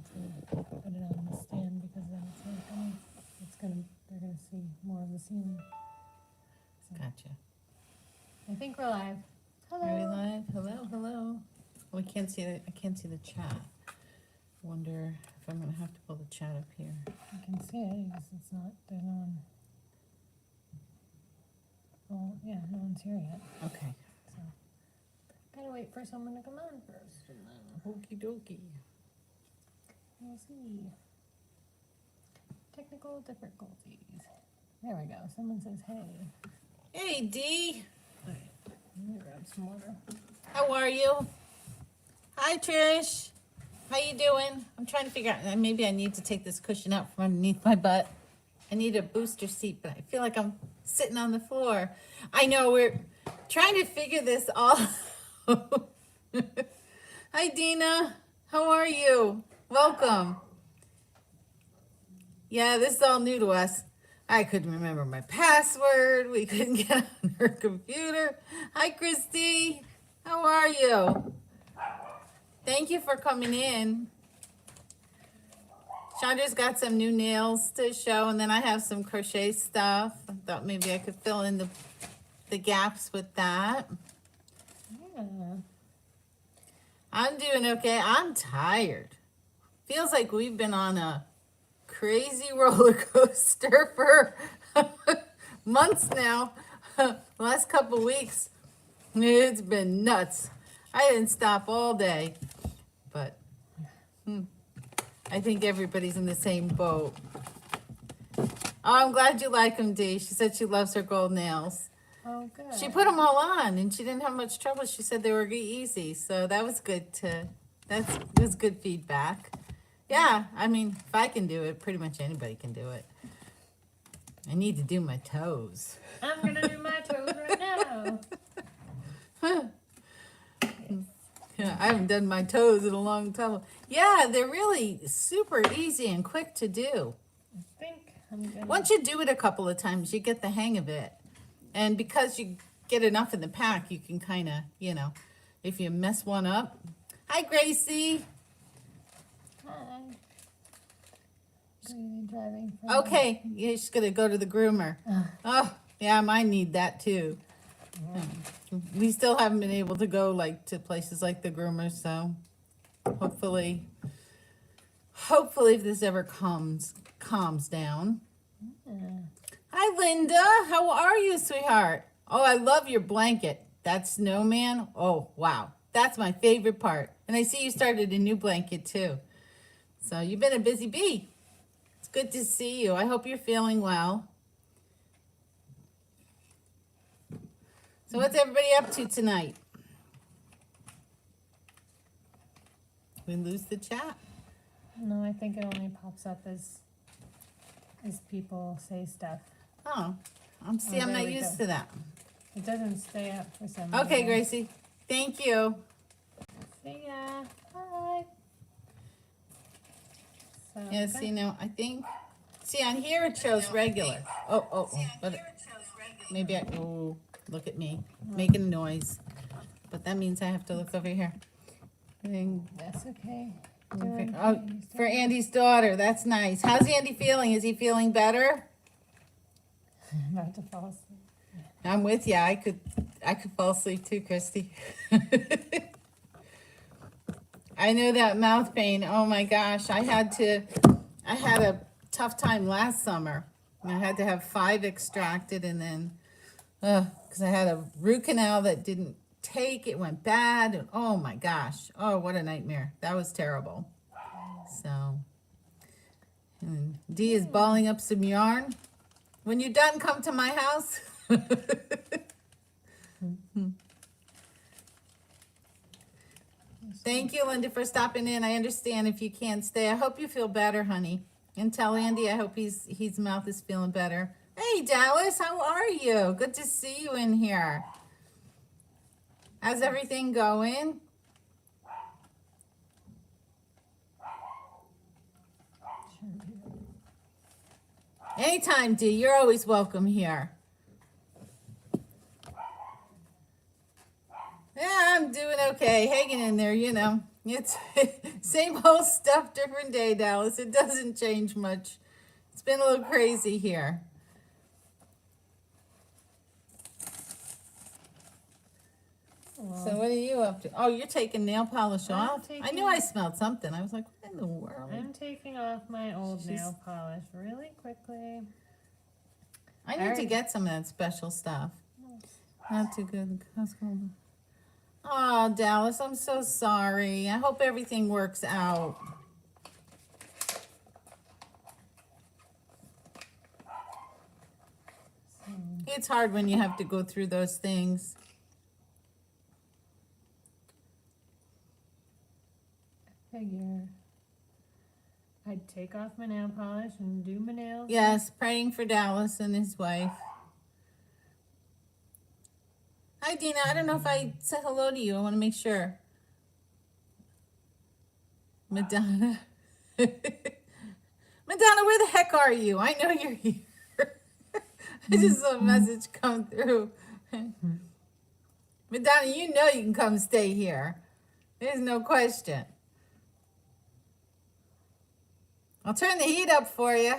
able to put it on the stand because then they're gonna see more of the ceiling. So, Gotcha. I think we're live. Hello. Are we live? Hello, hello. We can't see I can't see the chat. Wonder if I'm gonna have to pull the chat up here. You can see it, it's not, there's no one. Well, yeah, no one's here yet, Okay. so. Gotta wait for someone to come on first and then Okie dokie. we'll see. Technical difficulties. There we go, someone says hey. Hey Dee, Let me grab some water. how are you? Hi Trish. How you doing? I'm trying to figure out, maybe I need to take this cushion out from underneath my butt. I need a booster seat, but I feel like I'm sitting on the floor. I know, we're trying to figure this all out. Hi Dina, how are you? Welcome. Yeah, this is all new to us. I couldn't remember my password. We couldn't get on her computer. Hi Christy, how are you? Thank you for coming in. Shondra's got some new nails to show, and then I have some crochet stuff. I thought maybe I could fill in the gaps with that. Yeah. I'm doing okay. I'm tired. Feels like we've been on a crazy roller coaster for months now. Last couple weeks, it's been nuts. I didn't stop all day, but I think everybody's in the same boat. Oh, I'm glad you like them, Dee. She said she loves her gold nails. Oh, good. She put them all on, and she didn't have much trouble. She said they were easy, so that was good that was good feedback. Yeah, I mean, if I can do it, pretty much anybody can do it. I need to do my toes. I'm gonna do my toes right now. Yeah, I haven't done my toes in a long time. Yeah, they're really super easy and quick to do. I think I'm gonna. Once you do it a couple of times, you get the hang of it. And because you get enough in the pack, you can kind of, if you mess one up. Hi, Gracie. Hi. Are you driving? from- Okay, you're just going to go to the groomer. Oh, yeah, mine need that too. We still haven't been able to go to places like the groomer, so hopefully if this ever calms down. Yeah. Hi, Linda. How are you, sweetheart? Oh, I love your blanket. That snowman. Oh, wow. That's my favorite part. And I see you started a new blanket, too. So you've been a busy bee. It's good to see you. I hope you're feeling well. So what's everybody up to tonight? We lose the chat. No, I think it only pops up as people say stuff. Oh, I'm there not we used go. to that. It doesn't stay up for some Okay, reason. Gracie. Thank you. See ya. Bye. So, Yeah, okay. see now, I think, see on here it shows regular. Oh, but maybe oh, look at me, making a noise. But that means I have to look over here. That's okay. Oh, for Andy's daughter, that's nice. How's Andy feeling? Is he feeling better? I'm about to fall asleep. I'm with you. I could fall asleep too, Christy. I know that mouth pain. Oh my gosh, I had a tough time last summer. I had to have 5 extracted, and then, because I had a root canal that didn't take, it went bad, and oh my gosh, oh what a nightmare. That was terrible. So, and Dee is balling up some yarn. When you're done, come to my house. Thank you, Linda, for stopping in. I understand if you can't stay. I hope you feel better, honey. And tell Andy I hope his mouth is feeling better. Hey, Dallas, how are you? Good to see you in here. How's everything going? Anytime, Dee. You're always welcome here. Yeah, I'm doing okay. Hanging in there, It's same old stuff, different day, Dallas. It doesn't change much. It's been a little crazy here. So what are you up to? Oh, you're taking nail polish I'm off? I knew taking- I smelled something. I was like, what in the world? I'm taking off my old She's- nail polish really quickly. I need to already- get some of that special stuff. Not too good. Oh, Dallas, I'm so sorry. I hope everything works out. So, It's hard when you have to go through those things. figure I'd take off my nail polish and do my nails. Yes, praying for Dallas and his wife. Hi, Dina. I don't know if I said hello to you. I want to make sure. Madonna. Madonna, where the heck are you? I know you're here. I just saw a message come through. Madonna, you know you can come stay here. There's no question. I'll turn the heat up for you.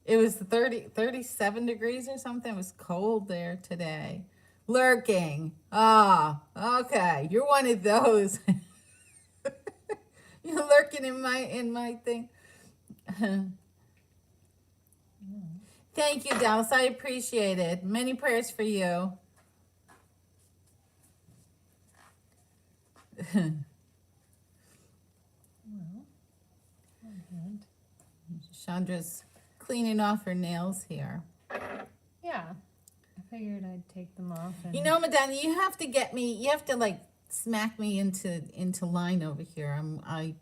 It was 37 degrees or something. It was cold there today. Lurking. Ah, okay. You're one of those. You're lurking in my thing. Thank you, Dallas. I appreciate it. Many prayers for you. Well, good. Shondra's cleaning off her nails here. Yeah. I figured I'd take them off and You know, Madonna, you have to get me. You have to like smack me into line over here. I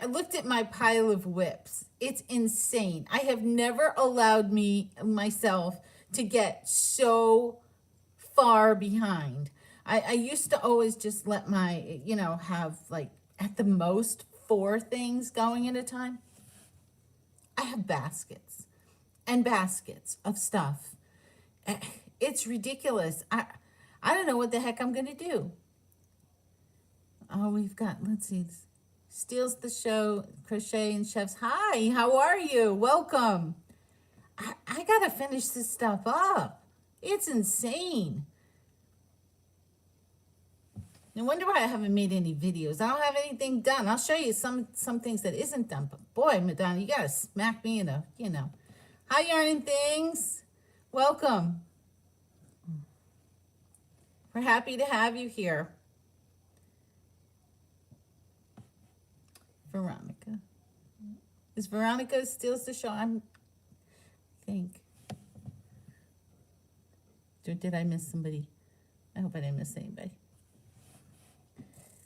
looked at my pile of whips. It's insane. I have never allowed myself to get so far behind. I used to always just let have like at the most 4 things going at a time. I have baskets and baskets of stuff. It's ridiculous. I don't know what the heck I'm going to do. Oh, we've got, let's see, Steals the Show, Crochet and Chefs. Hi, how are you? Welcome. I got to finish this stuff up. It's insane. No wonder why I haven't made any videos. I don't have anything done. I'll show you some things that isn't done. But boy, Madonna, you got to smack me in a, Hi, Yarn Things. Welcome. We're happy to have you here. Veronica. Is Veronica Steals the Show? I think. Did I miss somebody? I hope I didn't miss anybody.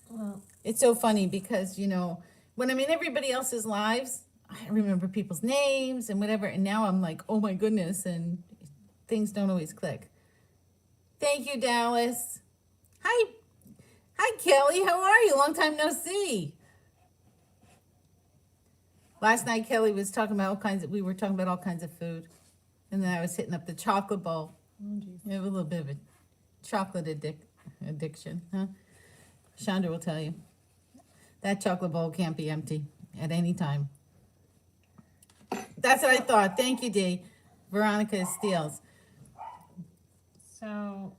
well, It's so funny because, when I'm in everybody else's lives, I remember people's names and whatever. And now I'm like, oh my goodness. And things don't always click. Thank you, Dallas. Hi. Hi, Kelly. How are you? Long time no see. Last night, Kelly was talking about we were talking about all kinds of food. And then I was hitting up the chocolate bowl. oh geez. You have a little bit of a chocolate addiction, huh? Shondra will tell you. That chocolate bowl can't be empty at any time. That's what I thought. Thank you, Dee. Veronica Steels. So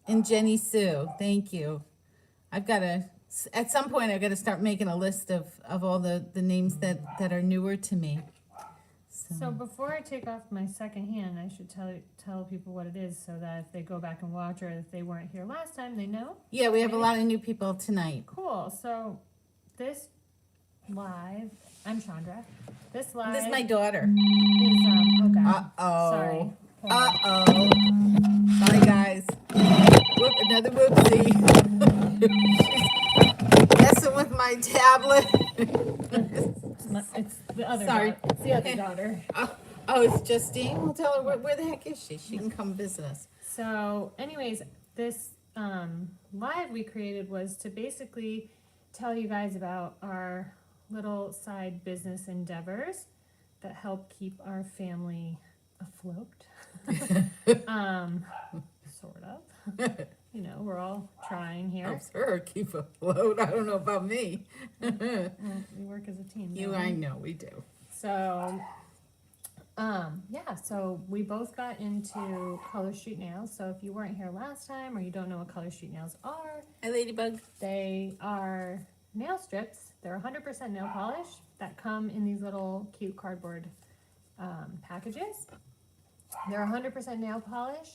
And Jenny Sue. Thank you. At some point, I've got to start making a list of all the names that are newer to me. So before I take off my second hand, I should tell people what it is so that if they go back and watch or if they weren't here last time, they know. Yeah, we have a lot of new people tonight. Cool. So this live, I'm Shondra. This live This is my daughter. is oh god. Uh-oh. Sorry. Uh-oh. Bye, guys. Whoop, another whoopsie. She's messing with my tablet. It's the other Sorry. It's the other daughter. Oh, it's Justine? Well, tell her, where the heck is she? She can come visit us. So anyways, this live we created was to basically tell you guys about our little side business endeavors that help keep our family afloat. Sort of. you know, we're all trying here. Helps her keep afloat. I don't know about me. Well, we work as a team. You, don't I we? know we do. So, yeah, so we both got into Color Street Nails. So if you weren't here last time or you don't know what Color Street Nails are, Hi, Ladybug. they are nail strips. They're 100% nail polish that come in these little cute cardboard packages. They're 100% nail polish.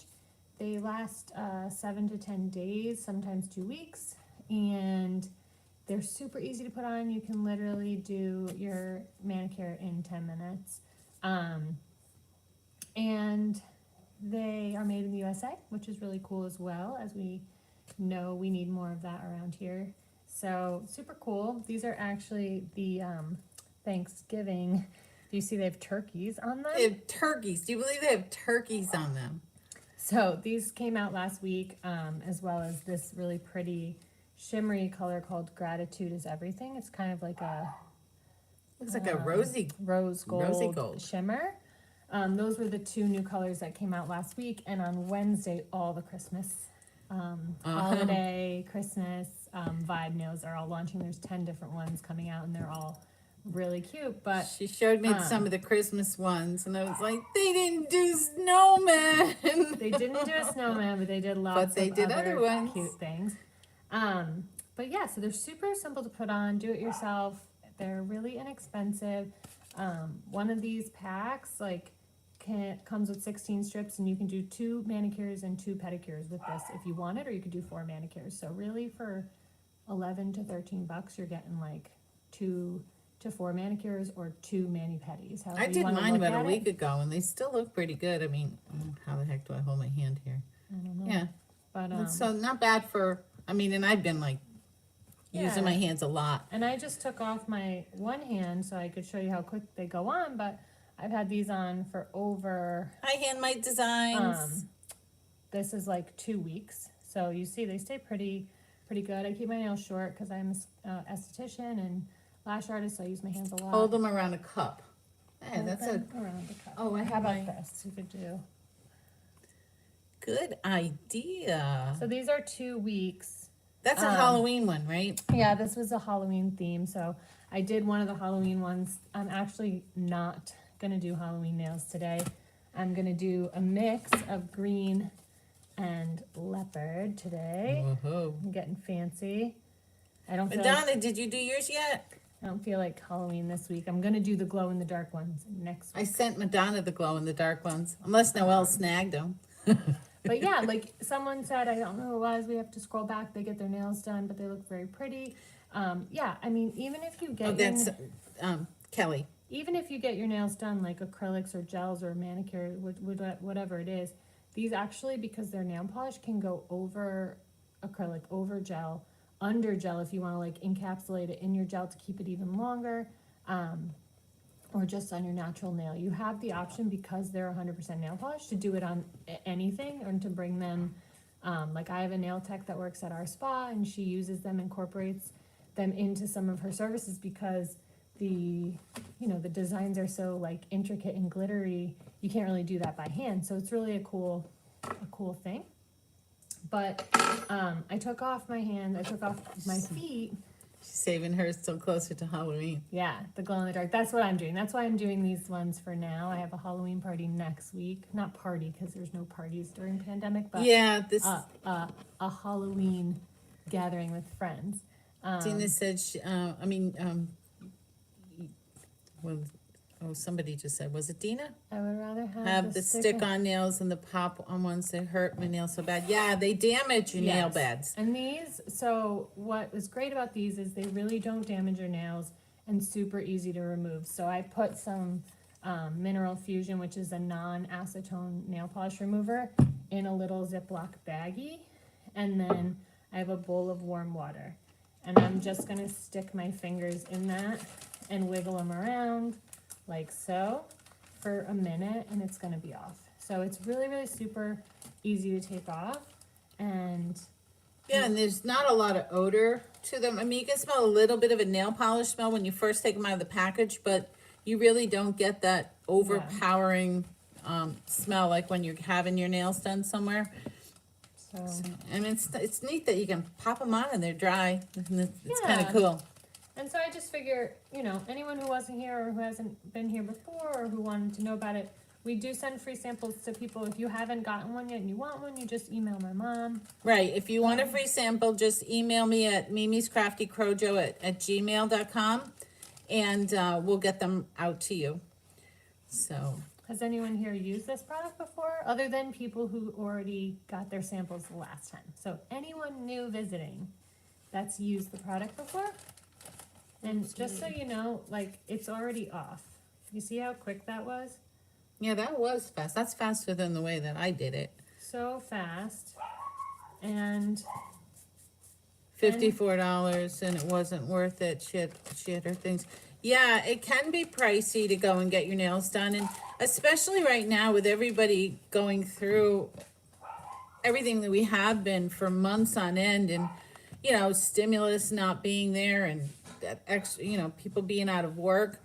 They last 7 to 10 days, sometimes 2 weeks, and they're super easy to put on. You can literally do your manicure in 10 minutes. And they are made in the USA, which is really cool as well, as we know we need more of that around here. So super cool. These are actually the Thanksgiving. Do you see they have turkeys on them? They have turkeys. Do you believe they have turkeys on them? So these came out last week, as well as this really pretty shimmery color called Gratitude is Everything. It's kind of like a Looks like a rosy. rose Rosy gold. shimmer. Those were the two new colors that came out last week, and on Wednesday, all the Christmas, holiday, Christmas vibe nails are all launching. There's 10 different ones coming out, and they're all really cute. But She showed me some of the Christmas ones, and I was like, they didn't do snowmen. they didn't do a snowman, but they did lots But they of did other other ones. cute things. But yeah, so they're super simple to put on, do it yourself. They're really inexpensive. One of these packs comes with 16 strips, and you can do 2 manicures and 2 pedicures with this if you want it, or you could do 4 manicures. So really for 11 to 13 bucks, you're getting like 2 to 4 manicures or 2 mani-pedis. I however you did wanna mine look about a at it. week ago, and they still look pretty good. I mean, how the heck do I hold my hand here? I don't know. Yeah, But so not bad for, I mean, and I've been like Yeah. using my hands a lot. and I just took off my one hand so I could show you how quick they go on, but I've had these on for over, Hi, Hand Mite Designs. this is like 2 weeks. So you see they stay pretty good. I keep my nails short because I'm an esthetician and lash artist, so I use my hands a lot. Hold them around a cup. Hey, Hold that's a them around the cup. Oh, I How have about my this? You could do. good idea. So these are 2 weeks. That's a Halloween one, right? Yeah, this was a Halloween theme, so I did one of the Halloween ones. I'm actually not gonna do Halloween nails today. I'm gonna do a mix of green and leopard today. Whoa. I'm getting fancy. I don't feel like, Madonna, did you do yours yet? I don't feel like Halloween this week. I'm gonna do the glow in the dark ones next I week. sent Madonna the glow in the dark ones, unless Noelle snagged them. But yeah, like someone said, I don't know who it was, we have to scroll back, they get their nails done, but they look very pretty. Yeah, I mean, even if you get Oh, that's Kelly. even if you get your nails done like acrylics or gels or manicure, whatever it is, these actually, because they're nail polish, can go over acrylic, over gel, under gel if you want to like encapsulate it in your gel to keep it even longer, or just on your natural nail. You have the option, because they're 100% nail polish, to do it on anything, or to bring them, like I have a nail tech that works at our spa, and she uses them, incorporates them into some of her services, because the designs are so like intricate and glittery, you can't really do that by hand. So it's really a cool thing. But I took off my hand, I took off my feet. She's saving hers till closer to Halloween. Yeah, the glow in the dark. That's what I'm doing. That's why I'm doing these ones for now. I have a Halloween party next week. Not party, because there's no parties during pandemic, but Yeah, this a Halloween gathering with friends. Dina said somebody just said, was it Dina? I would rather Have the stick-on nails and the pop-on ones that hurt my nails so bad. Yeah, they damage your nail Yes. beds. And these, so what was great about these is they really don't damage your nails and super easy to remove. So I put some Mineral Fusion, which is a non-acetone nail polish remover, in a little Ziploc baggie. And then I have a bowl of warm water. And I'm just gonna stick my fingers in that and wiggle them around like so for a minute, and it's gonna be off. So it's really, really super easy to take off. And Yeah, and there's not a lot of odor to them. I mean, you can smell a little bit of a nail polish smell when you first take them out of the package, but you really don't get that overpowering smell like when you're having your nails done somewhere. So, And it's neat that you can pop them on and they're dry. And it's kind Yeah. of cool. and so I just figure, anyone who wasn't here or who hasn't been here before or who wanted to know about it, we do send free samples to people. If you haven't gotten one yet and you want one, you just email my mom. Right. If you want a free sample, just email me at mimiscraftycrojo@gmail.com and we'll get them out to you. So, Has anyone here used this product before, other than people who already got their samples the last time? So anyone new visiting that's used the product before? And just so you know, like, it's already off. You see how quick that was? yeah, that was fast. That's faster than the way that I did it. So fast. And $54 and it wasn't worth it. She had her things. Yeah, it can be pricey to go and get your nails done, and especially right now with everybody going through everything that we have been for months on end, and stimulus not being there, and that extra, people being out of work.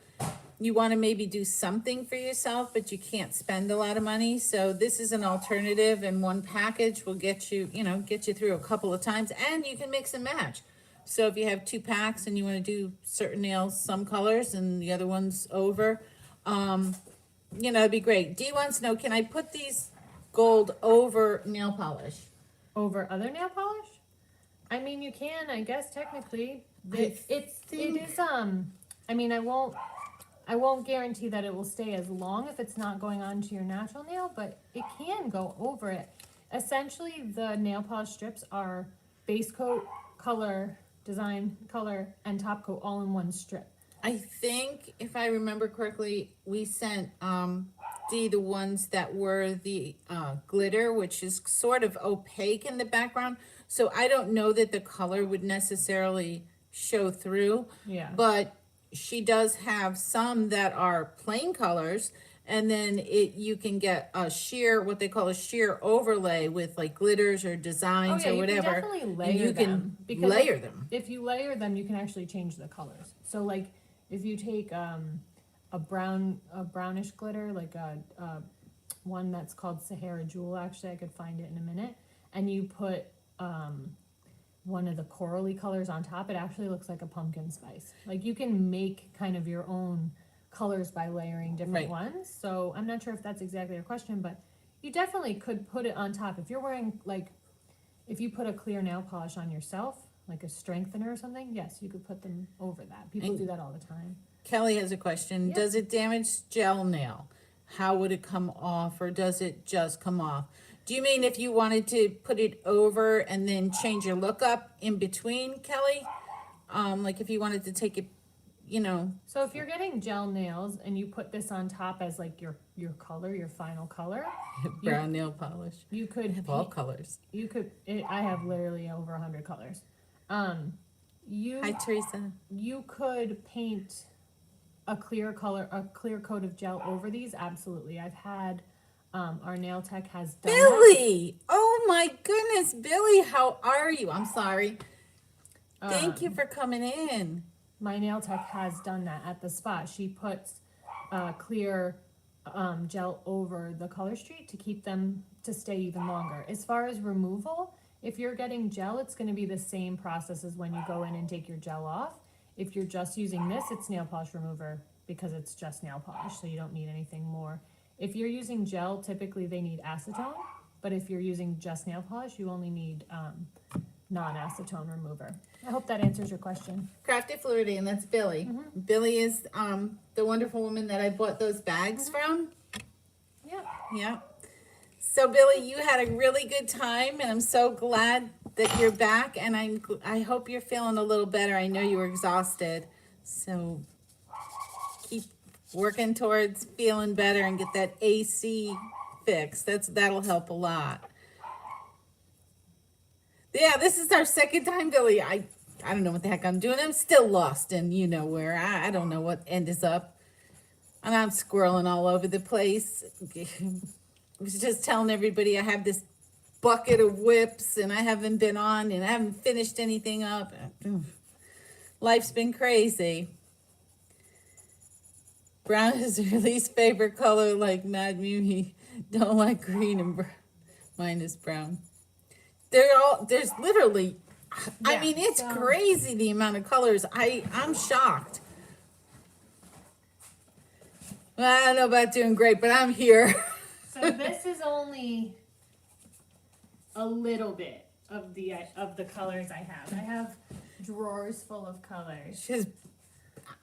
You want to maybe do something for yourself, but you can't spend a lot of money. So this is an alternative, and one package will get you through a couple of times, and you can mix and match. So if you have 2 packs and you want to do certain nails, some colors, and the other ones over, it'd be great. Dee wants to know, can I put these gold over nail polish? over other nail polish? I mean, you can, I guess, technically. It is, I mean, I won't guarantee that it will stay as long if it's not going onto your natural nail, but it can go over it. Essentially, the nail polish strips are base coat, color, design, color, and top coat all in one strip. I think, if I remember correctly, we sent Dee the ones that were the glitter, which is sort of opaque in the background. So I don't know that the color would necessarily show through. Yeah. But she does have some that are plain colors, and then you can get a sheer, what they call a sheer overlay with like glitters or designs or whatever. You can definitely layer and you them. can layer them. If you layer them, you can actually change the colors. So like if you take a brownish glitter, like one that's called Sahara Jewel, actually I could find it in a minute, and you put one of the corally colors on top, it actually looks like a pumpkin spice. Like you can make kind of your own colors by layering different ones. So I'm not sure if that's exactly your question, but you definitely could put it on top. If you're wearing, like, if you put a clear nail polish on yourself, like a strengthener or something, yes, you could put them over that. People do that all the time. Kelly has a question. Yeah. Does it damage gel nail? How would it come off, or does it just come off? Do you mean if you wanted to put it over and then change your look up in between, Kelly? Like if you wanted to take it, So if you're getting gel nails and you put this on top as like your color, your final color, brown nail polish. you could Have all colors. I have literally over 100 colors. Hi, Teresa. You could paint a clear coat of gel over these. Absolutely. I've had, our nail tech has done that. Billy! Oh my goodness, Billy, how are you? I'm sorry. Thank you for coming in. My nail tech has done that at the spot. She puts clear gel over the color street to keep them to stay even longer. As far as removal, if you're getting gel, it's going to be the same process as when you go in and take your gel off. If you're just using this, it's nail polish remover because it's just nail polish, so you don't need anything more. If you're using gel, typically they need acetone, but if you're using just nail polish, you only need non-acetone remover. I hope that answers your question. Crafty Flirty, that's Billy. Mm-hmm. Billy is the wonderful woman that I bought those bags from. Yeah. Yeah. So Billy, you had a really good time, and I'm so glad that you're back, and I hope you're feeling a little better. I know you were exhausted, so keep working towards feeling better and get that AC fixed. That'll help a lot. Yeah, this is our second time, Billy. I don't know what the heck I'm doing. I'm still lost in where. I don't know what end is up. And I'm squirreling all over the place. I was just telling everybody I have this bucket of whips and I haven't been on and I haven't finished anything up. Life's been crazy. Brown is her least favorite color, like Mad Mimi. Don't like green and brown. Mine is brown. there's literally, I Yeah, mean, it's so- crazy the amount of colors. I'm shocked. Well, I don't know about doing great, but I'm here. So this is only a little bit of the colors I have. I have drawers full of colors. She's,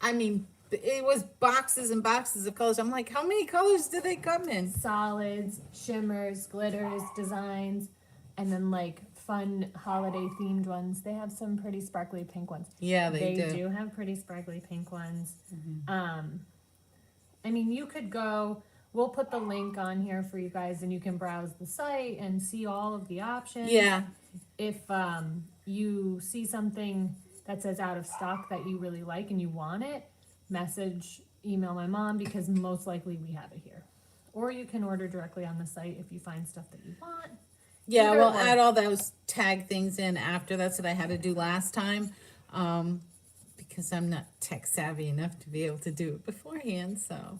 I mean, it was boxes and boxes of colors. I'm like, how many colors do they come in? Solids, shimmers, glitters, designs, and then like fun holiday themed ones. They have some pretty sparkly pink ones. Yeah, they do. have pretty sparkly pink ones. I mean, you could go, we'll put the link on here for you guys and you can browse the site and see all of the options. Yeah, If you see something that says out of stock that you really like and you want it, email my mom because most likely we have it here. Or you can order directly on the site if you find stuff that you want. yeah. Either We'll or. add all those tag things in after. That's what I had to do last time, because I'm not tech savvy enough to be able to do it beforehand. So,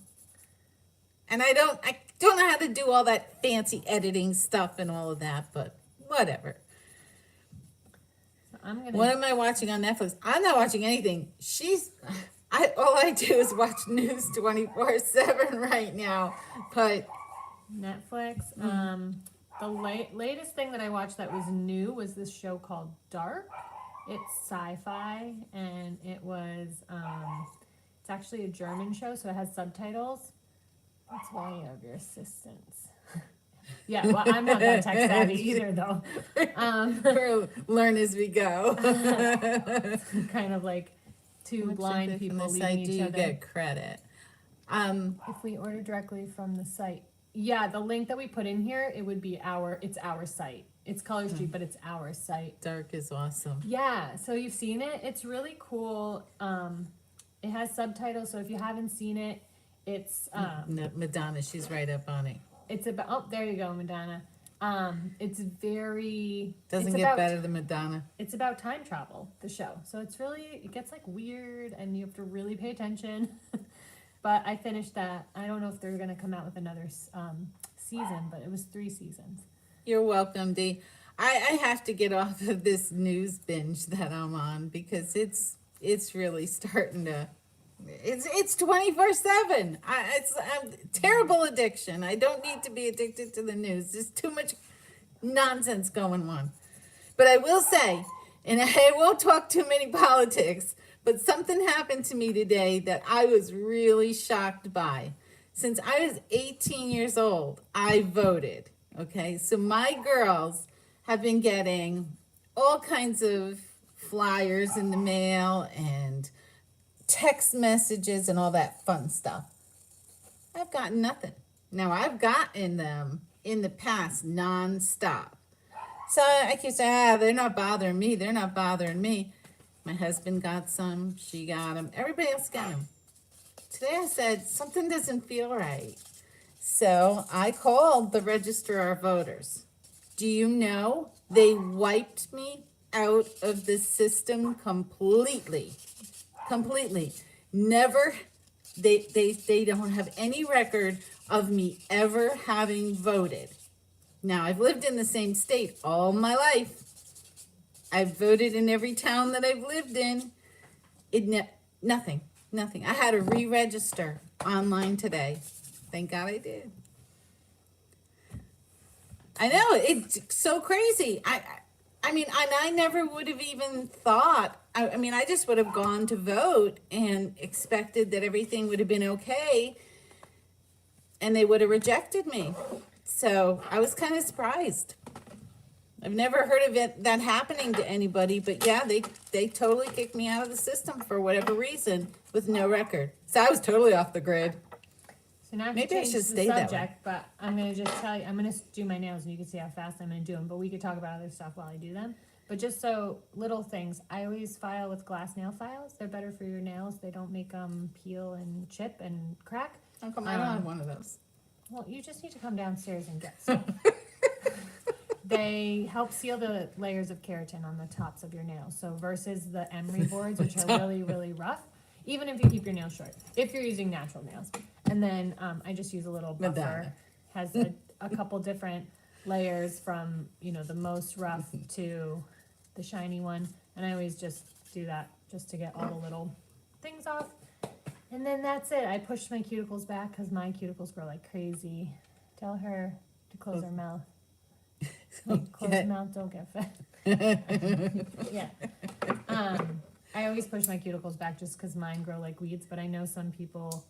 and I don't know how to do all that fancy editing stuff and all of that. But whatever. So I'm What gonna, am I watching on Netflix? I'm not watching anything. All I do is watch news 24/7 right now. But Netflix. The latest thing that I watched that was new was this show called Dark. It's sci-fi and it was it's actually a German show, so it has subtitles. That's why you have your assistants. Yeah, well, I'm not that tech savvy either, though. we'll learn as we go. Kind of like two blind people From the leading site, do each you other. get credit? If we order directly from the site, yeah, the link that we put in here, it would be it's our site. It's Color Street, but it's our site. Dark is awesome. Yeah, so you've seen it. It's really cool. It has subtitles, so if you haven't seen it, it's Madonna, she's right up on it. it's about. Oh, there you go, Madonna. It's very. Doesn't it's get about, better than Madonna. It's about time travel. The show, so it gets like weird, and you have to really pay attention. But I finished that. I don't know if they're gonna come out with another season, but it was 3 seasons. You're welcome, Dee. I have to get off of this news binge that I'm on because it's really starting to. It's 24/7. It's a terrible addiction. I don't need to be addicted to the news. There's too much nonsense going on. But I will say, and I won't talk too many politics, but something happened to me today that I was really shocked by. Since I was 18 years old, I voted. Okay, so my girls have been getting all kinds of flyers in the mail and text messages and all that fun stuff. I've gotten nothing. Now, I've gotten them in the past nonstop. So I keep saying, they're not bothering me. They're not bothering me. My husband got some. She got them. Everybody else got them. Today I said, something doesn't feel right. So I called the Register of Voters. Do you know they wiped me out of the system completely? Completely. Never, they don't have any record of me ever having voted. Now, I've lived in the same state all my life. I've voted in every town that I've lived in. Nothing. I had to re-register online today. Thank God I did. I know, it's so crazy. I mean, and I never would have even thought, I mean, I just would have gone to vote and expected that everything would have been okay and they would have rejected me. So I was kind of surprised. I've never heard of that happening to anybody, but yeah, they totally kicked me out of the system for whatever reason with no record. So I was totally off the grid. So now Maybe I to change should the stay that way. subject, but I'm gonna just tell you, I'm gonna do my nails and you can see how fast I'm gonna do them, but we could talk about other stuff while I do them. But just so, little things, I always file with glass nail files. They're better for your nails. They don't make them peel and chip and crack. How come I don't have one of those? Well, you just need to come downstairs and get some. They help seal the layers of keratin on the tops of your nails. So versus the emery boards, which are really, really rough, even if you keep your nails short, if you're using natural nails. And then I just use a little buffer. Madonna. Has a couple different layers from, you know, the most rough to the shiny one. And I always just do that just to get all the little things off. And then that's it. I pushed my cuticles back because my cuticles grow like crazy. Tell her to close her mouth. Like, close her mouth, don't get fat. Yeah. I always push my cuticles back just because mine grow like weeds, but I know some people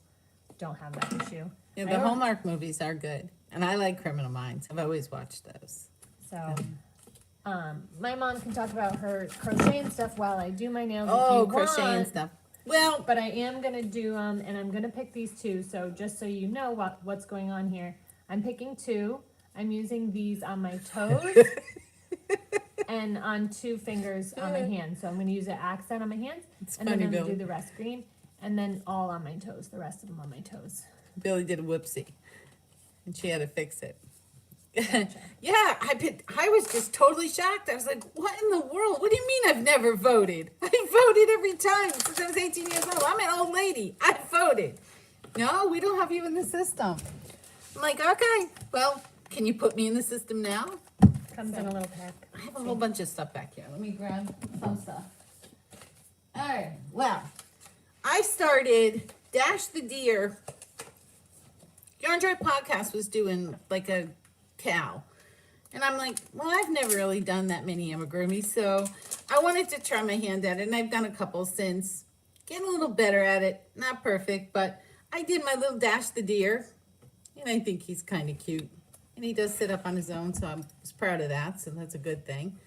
don't have that issue. Yeah, the Hallmark movies are good. And I like Criminal Minds. I've always watched those. So, my mom can talk about her crochet and stuff while I do my nails. Oh, if you crochet and want. stuff. Well, But I am gonna do and I'm gonna pick these two. So just so you know what's going on here, I'm picking two. I'm using these on my toes and on 2 fingers on my hands. So I'm gonna use an accent on my hands, and then I'm gonna do the rest green, and then all on my toes. The rest of them on my toes. Billy did a whoopsie, and she had to fix it. Gotcha. Yeah, I was just totally shocked. I was like, what in the world? What do you mean I've never voted? I voted every time since I was 18 years old. I'm an old lady. I voted. No, we don't have you in the system. I'm like, okay, well, can you put me in the system now? Comes in a little pack. I have a whole bunch of stuff back here. Let me grab some stuff. All right, well, I started Dash the Deer. Your Android podcast was doing like a cow. And I'm like, well, I've never really done that many amigurumis, so I wanted to try my hand at it, and I've done a couple since. Getting a little better at it. Not perfect, but I did my little Dash the Deer, and I think he's kind of cute. And he does sit up on his own, so I was proud of that, so that's a good thing.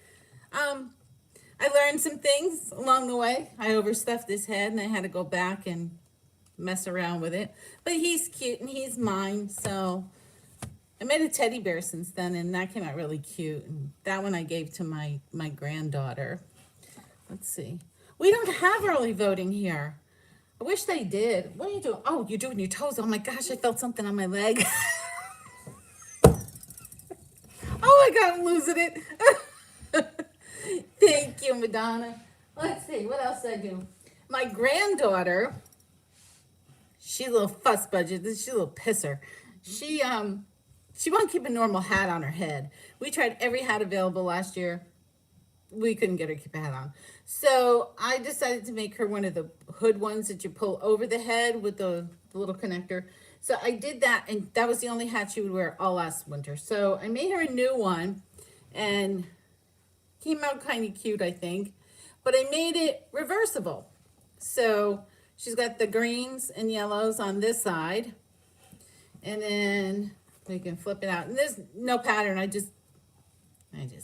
I learned some things along the way. I overstuffed his head, and I had to go back and mess around with it. But he's cute, and he's mine, so I made a teddy bear since then, and that came out really cute. And that one I gave to my granddaughter. Let's see. We don't have early voting here. I wish they did. What are you doing? Oh, you're doing your toes. Oh my gosh, I felt something on my leg. Oh my God, I'm losing it. Thank you, Madonna. Let's see, what else did I do? My granddaughter, she's a little fuss budget. She's a little pisser. She won't keep a normal hat on her head. We tried every hat available last year. We couldn't get her to keep a hat on. So I decided to make her one of the hood ones that you pull over the head with the little connector. So I did that, and that was the only hat she would wear all last winter. So I made her a new one, and came out kind of cute, I think. But I made it reversible. So she's got the greens and yellows on this side. And then we can flip it out. And there's no pattern. I just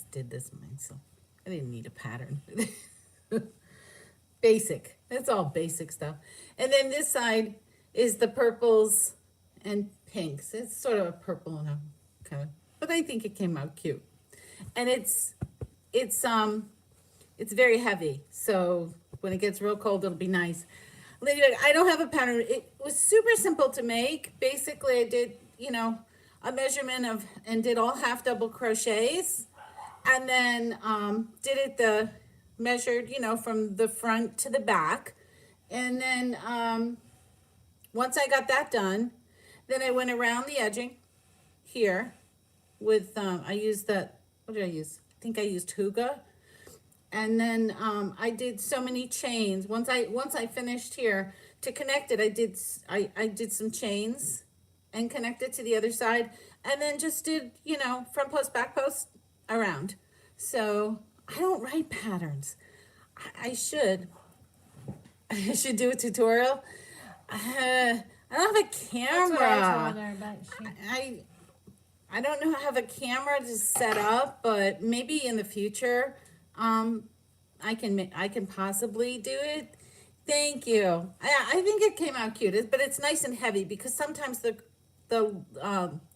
did this myself. I didn't need a pattern. Basic. That's all basic stuff. And then this side is the purples and pinks. It's sort of a purple and a kind of, but I think it came out cute. And it's very heavy. So when it gets real cold, it'll be nice. I don't have a pattern. It was super simple to make. Basically, I did, a measurement of, and did all half double crochets. And then did it measured, from the front to the back. And then once I got that done, then I went around the edging here with, I used that, what did I use? I think I used Huga. And then I did so many chains. Once I finished here, to connect it, I did some chains and connected to the other side. And then just did, front post, back post, around. So I don't write patterns. I should. I should do a tutorial. I don't have a camera. That's what I told her, but I don't know how to have a camera to set up, but maybe in the future, I can possibly do it. Thank you. I think it came out cute, but it's nice and heavy because sometimes the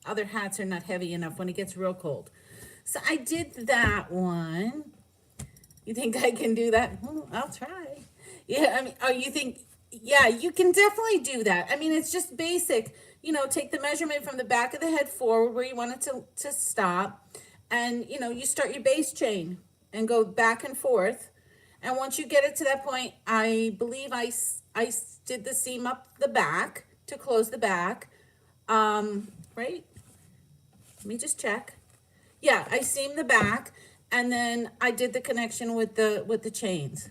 other hats are not heavy enough when it gets real cold. So I did that one. You think I can do that? I'll try. Yeah, I mean, oh, you think, yeah, you can definitely do that. I mean, it's just basic. Take the measurement from the back of the head forward where you want it to stop. And, you start your base chain and go back and forth. And once you get it to that point, I believe I did the seam up the back to close the back. Right? Let me just check. Yeah, I seamed the back, and then I did the connection with the chains.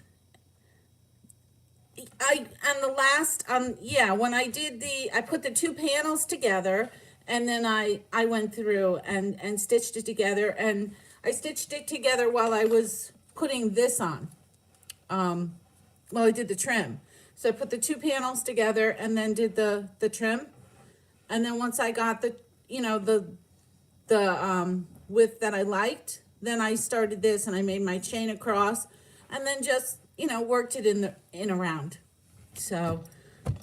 On the last, yeah, when I did I put the two panels together, and then I went through and stitched it together, and I stitched it together while I was putting this on. Well, I did the trim. So I put the two panels together and then did the trim. And then once I got the, the width that I liked, then I started this and I made my chain across and then just, worked it in around. So,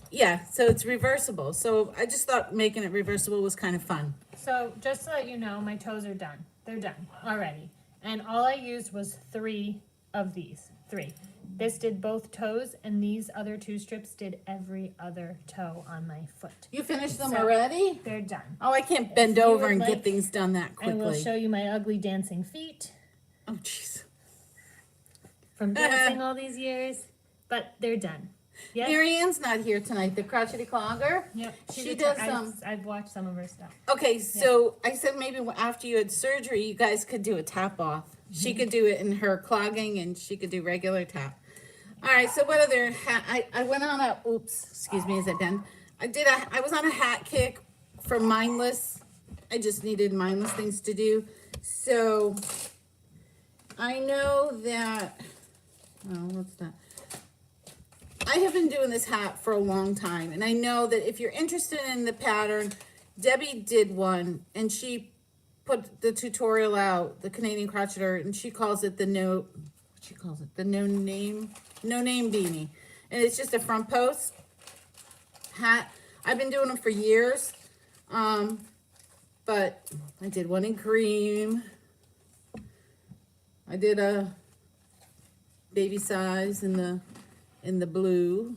yeah, so it's reversible. So I just thought making it reversible was kind of fun. So just to let you know, my toes are done. They're done already. And all I used was 3 of these. 3. This did both toes, and these other 2 strips did every other toe on my foot. You finished them So, already? They're done. Oh, I can't bend you over would and like, get things done that I will quickly. show you my ugly dancing feet Oh, jeez. from dancing all these years, but they're done. Yep. Mary Ann's not here tonight, the crotchety clogger. Yep. She does I've watched some of her stuff. Okay, so I said maybe after you had surgery, you guys could do a tap off. She could do it in her clogging, and she could do regular tap. All right, so what other hat? I went on a, oops, excuse me, is it done? I was on a hat kick for mindless. I just needed mindless things to do. So I know that, oh, what's that? I have been doing this hat for a long time, and I know that if you're interested in the pattern, Debbie did one, and she put the tutorial out, the Canadian crocheter, and she calls it the no name beanie, and it's just a front post hat. I've been doing them for years, but I did one in cream. I did a baby size in the blue.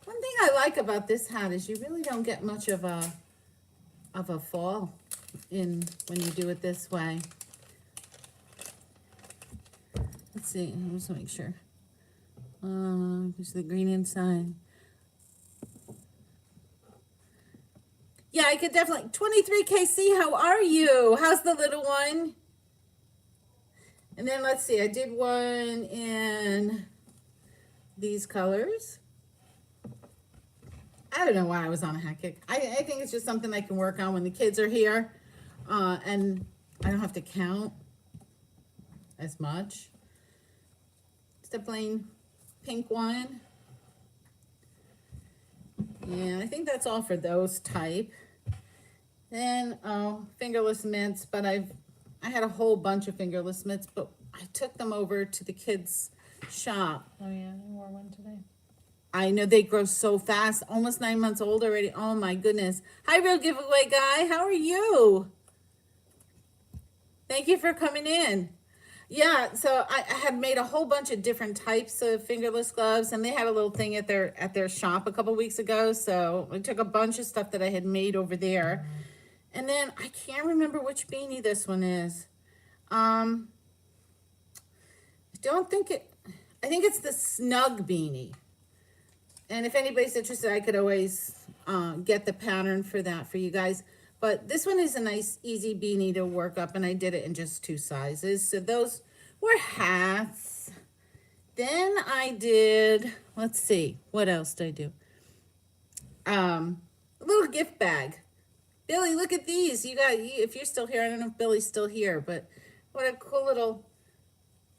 One thing I like about this hat is you really don't get much of a fall in when you do it this way. Let's see, let's make sure. There's the green inside. Yeah, I could definitely. 23KC, how are you? How's the little one? And then let's see, I did one in these colors. I don't know why I was on a hat kick. I think it's just something I can work on when the kids are here. And I don't have to count as much. Just a plain pink one. Yeah, I think that's all for those type. Then, fingerless mitts, but I had a whole bunch of fingerless mitts, but I took them over to the kids' shop. Oh yeah, I wore one today. I know they grow so fast, almost 9 months old already. Oh my goodness. Hi, Real Giveaway Guy. How are you? Thank you for coming in. Yeah, so I had made a whole bunch of different types of fingerless gloves, and they had a little thing at their shop a couple weeks ago. So I took a bunch of stuff that I had made over there. And then I can't remember which beanie this one is. I think it's the Snug Beanie. And if anybody's interested, I could always get the pattern for that for you guys. But this one is a nice, easy beanie to work up, and I did it in just 2 sizes. So those were hats. Then I did, let's see, what else did I do? A little gift bag. Billy, look at these. If you're still here, I don't know if Billy's still here, but what a cool little,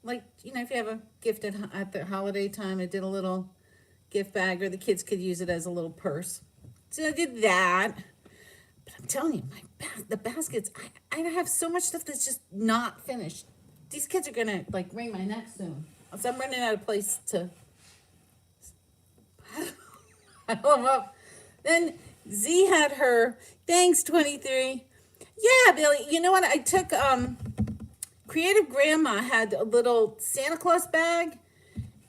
like, if you have a gift at the holiday time, I did a little gift bag, or the kids could use it as a little purse. So I did that. But I'm telling you, the baskets, I have so much stuff that's just not finished. These kids are gonna wring my neck soon. So I'm running out of place to pile them up. Then Z had her, thanks 23. Yeah, Billy, you know what? I took, Creative Grandma had a little Santa Claus bag.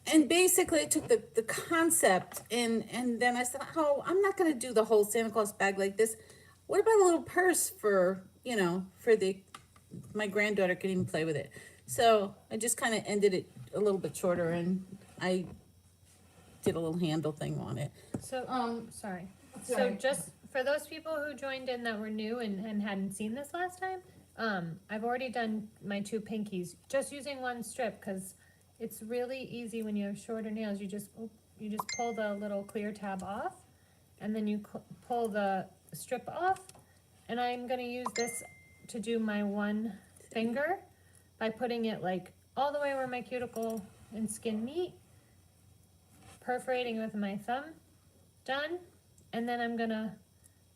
And basically I took the concept and then I said, oh, I'm not going to do the whole Santa Claus bag like this. What about a little purse for my granddaughter could even play with it. So I just kind of ended it a little bit shorter, and I did a little handle thing on it. So, sorry. So just for those people who joined in that were new and hadn't seen this last time, I've already done my 2 pinkies, just using 1 strip, because it's really easy when you have shorter nails. You just pull the little clear tab off, and then you pull the strip off. And I'm gonna use this to do my 1 finger by putting it like all the way where my cuticle and skin meet, perforating with my thumb, done. And then I'm gonna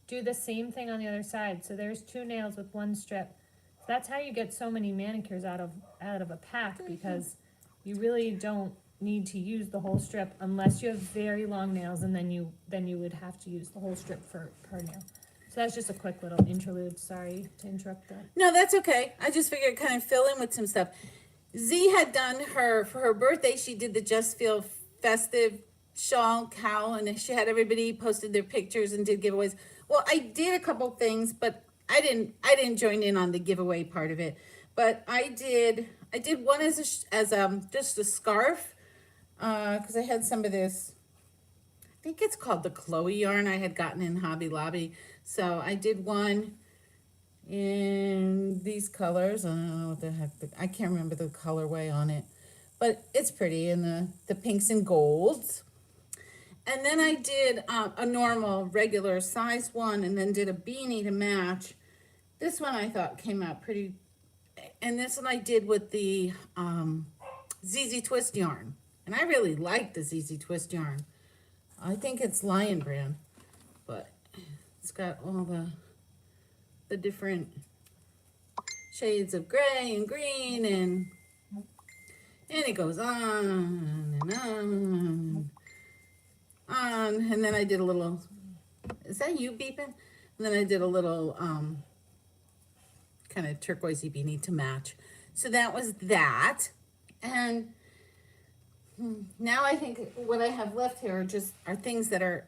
do the same thing on the other side. So there's 2 nails with 1 strip. So that's how you get so many manicures out of a pack, because you really don't need to use the whole strip unless you have very long nails, and then you would have to use the whole strip per nail. So that's just a quick little interlude. Sorry to interrupt that. No, that's okay. I just figured kind of fill in with some stuff. Z had done for her birthday, she did the Just Feel Festive shawl cowl, and she had everybody posted their pictures and did giveaways. Well, I did a couple things, but I didn't join in on the giveaway part of it. But I did one as just a scarf, because I had some of this, I think it's called the Chloe yarn I had gotten in Hobby Lobby. So I did one in these colors. I don't know what the heck, I can't remember the colorway on it, but it's pretty, in the pinks and golds. And then I did a normal regular size one, and then did a beanie to match. This one I thought came out pretty, and this one I did with the ZZ Twist yarn. And I really like the ZZ Twist yarn. I think it's Lion Brand, but it's got all the different shades of gray and green, and it goes on and on. And then I did a little, is that you beeping? And then I did a little kind of turquoisey beanie to match. So that was that. And now I think what I have left here are things that are,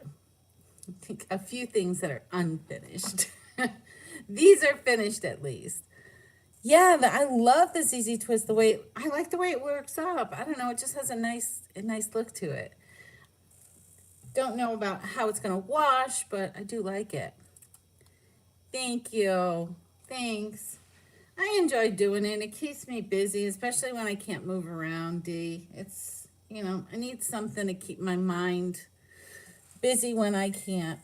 I think a few things that are unfinished. These are finished at least. Yeah, I love the ZZ Twist. I like the way it works up. I don't know, it just has a nice look to it. Don't know about how it's gonna wash, but I do like it. Thank you. Thanks. I enjoy doing it. It keeps me busy, especially when I can't move around, Dee. It's, I need something to keep my mind busy when I can't,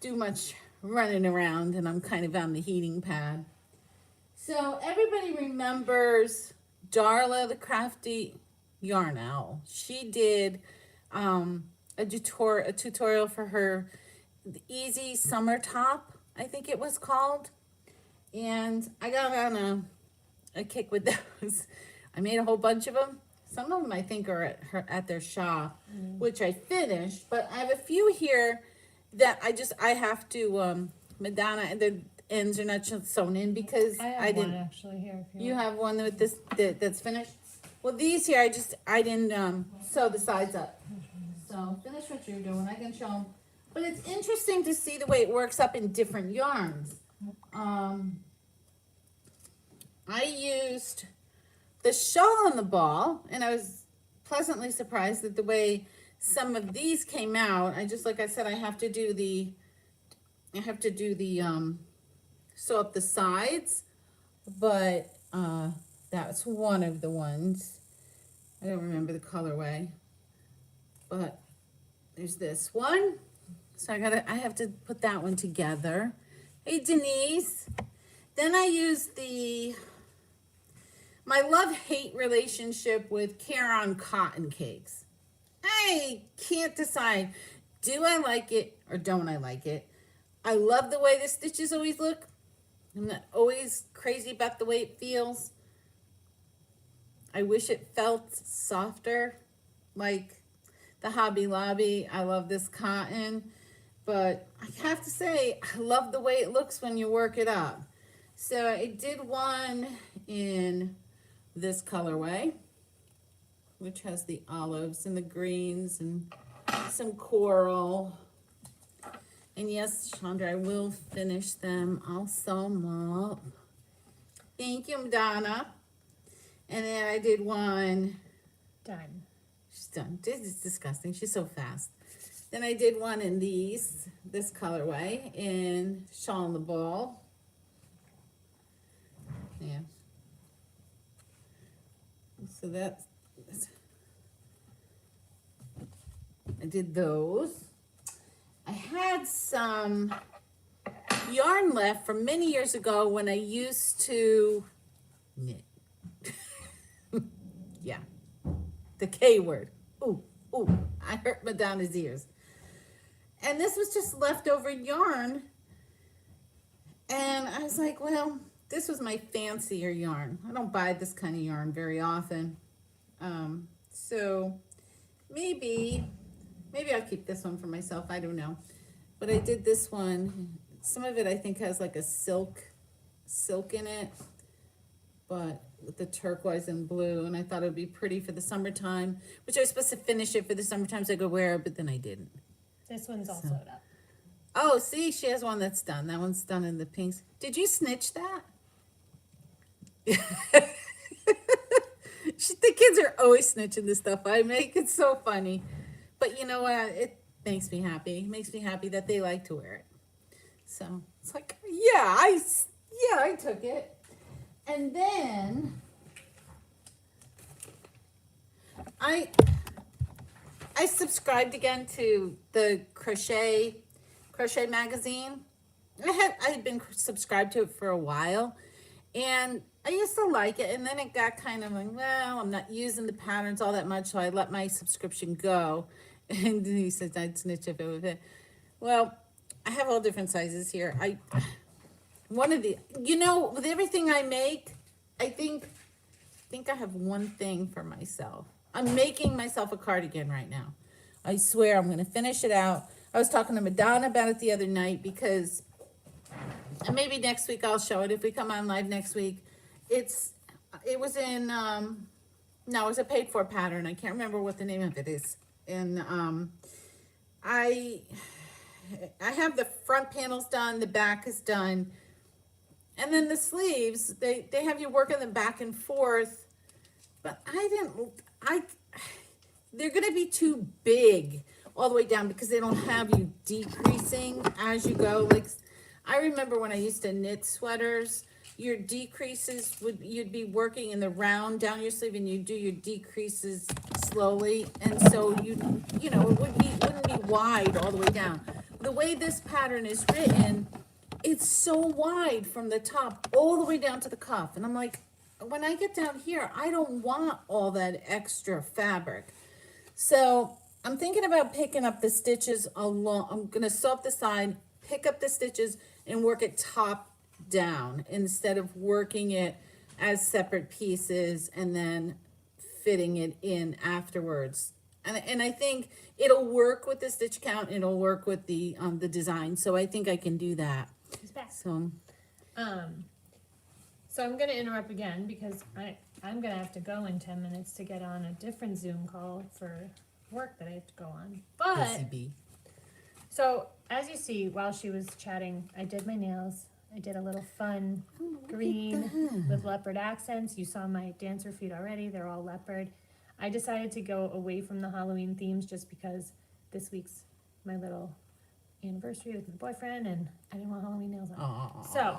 do much running around, and I'm kind of on the heating pad. So everybody remembers Darla the Crafty Yarn Owl. She did a tutorial for her Easy Summer Top, I think it was called. And I got on a kick with those. I made a whole bunch of them. Some of them I think are at their shop, which I finished. But I have a few here that I have to, Madonna, and the ends are not sewn in because I didn't. One actually here. You have one with this that's finished? Well, these here, I didn't sew the sides up. So finish what you're doing. I can show them. But it's interesting to see the way it works up in different yarns. I used the shawl on the ball, and I was pleasantly surprised at the way some of these came out. Like I said, I have to do the sew up the sides, but that's one of the ones. I don't remember the colorway, but there's this one. So I have to put that one together. Hey, Denise. Then I used my love-hate relationship with Care-On cotton cakes. I can't decide, do I like it or don't I like it? I love the way the stitches always look. I'm not always crazy about the way it feels. I wish it felt softer, like the Hobby Lobby. I love this cotton, but I have to say, I love the way it looks when you work it up. So I did one in this colorway, which has the olives and the greens and some coral. And yes, Shondra, I will finish them. I'll sew them up. Thank you, Madonna. And then I did one. Done. She's done. This is disgusting. She's so fast. Then I did one in this colorway in Shawl on the Ball. Yeah. So I did those. I had some yarn left from many years ago when I used to knit. Yeah. The K word. Ooh, I hurt Madonna's ears. And this was just leftover yarn. And I was like, well, this was my fancier yarn. I don't buy this kind of yarn very often. So maybe I'll keep this one for myself. I don't know. But I did this one. Some of it I think has like a silk in it, but with the turquoise and blue, and I thought it would be pretty for the summertime, which I was supposed to finish it for the summertime so I could wear it, but then I didn't. This one's all sewed up. Oh, see, she has one that's done. That one's done in the pinks. Did you snitch that? The kids are always snitching this stuff I make. It's so funny. But you know what? It makes me happy. It makes me happy that they like to wear it. So it's like, yeah, I took it. And then I subscribed again to the crochet magazine. I had been subscribed to it for a while, and I used to like it, and then it got kind of like, well, I'm not using the patterns all that much, so I let my subscription go. And he said I'd snitch if it was it. Well, I have all different sizes here. With everything I make, I think I have one thing for myself. I'm making myself a cardigan right now. I swear I'm going to finish it out. I was talking to Madonna about it the other night because, and maybe next week I'll show it if we come on live next week. It was in, it was a paid for pattern. I can't remember what the name of it is. And I have the front panels done, the back is done. And then the sleeves, they have you working them back and forth. But they're going to be too big all the way down because they don't have you decreasing as you go. Like, I remember when I used to knit sweaters, your decreases you'd be working in the round down your sleeve and you do your decreases slowly. And so it wouldn't be wide all the way down. The way this pattern is written, it's so wide from the top all the way down to the cuff. And I'm like, when I get down here, I don't want all that extra fabric. So I'm thinking about picking up the stitches along. I'm going to sew up the side, pick up the stitches, and work it top down instead of working it as separate pieces and then fitting it in afterwards. And I think it'll work with the stitch count. And it'll work with the design. So I think I can do that. She's back. So I'm going to interrupt again because I'm going to have to go in 10 minutes to get on a different Zoom call for work that I have to go on. But, PCB. So as you see, while she was chatting, I did my nails. I did a little fun green with leopard accents. You saw my dancer feet already. They're all leopard. I decided to go away from the Halloween themes just because this week's my little anniversary with my boyfriend and I didn't want Halloween nails on. Aww, So,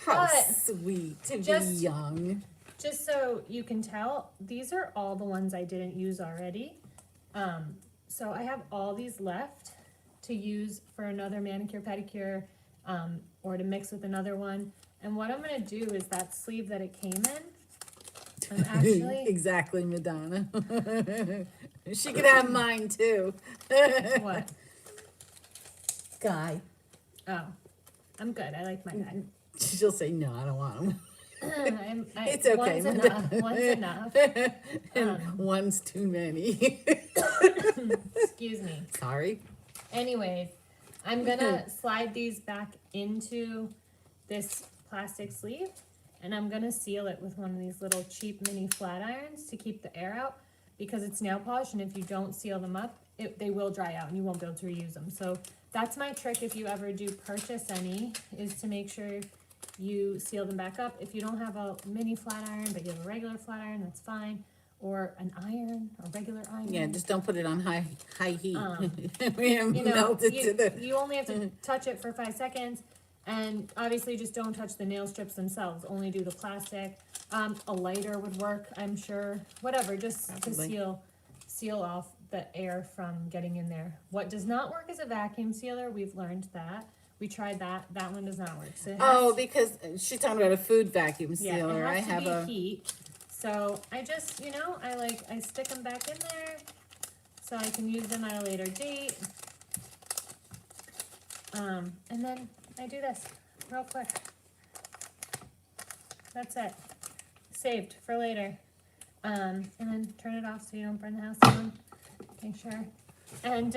how but sweet to be young. Just so you can tell, these are all the ones I didn't use already. So I have all these left to use for another manicure, pedicure, or to mix with another one. And what I'm going to do is that sleeve that it came in, I'm actually... Exactly, Madonna. She could have mine too. What? Guy. Oh, I'm good. I like my guy. She'll say, no, I don't want him. It's okay. One's enough. One's enough. And one's too many. Excuse me. Sorry. Anyways, I'm going to slide these back into this plastic sleeve. And I'm going to seal it with one of these little cheap mini flat irons to keep the air out. Because it's nail polish, and if you don't seal them up, they will dry out and you won't be able to reuse them. So that's my trick if you ever do purchase any, is to make sure you seal them back up. If you don't have a mini flat iron, but you have a regular flat iron, that's fine. or an iron, a regular iron. Yeah, just don't put it on high heat. You know, Melt it to the. you only have to touch it for 5 seconds, and obviously just don't touch the nail strips themselves. Only do the plastic. A lighter would work, I'm sure. Whatever, just to Probably. seal off the air from getting in there. What does not work is a vacuum sealer. We've learned that. We tried that. That one does not work. So it has Oh, because she's talking about a food vacuum yeah, sealer. it I has to have be a. heat. So I just, I stick them back in there so I can use them at a later date. And then I do this real quick. That's it. Saved for later. And then turn it off so you don't burn the house down. Make sure. And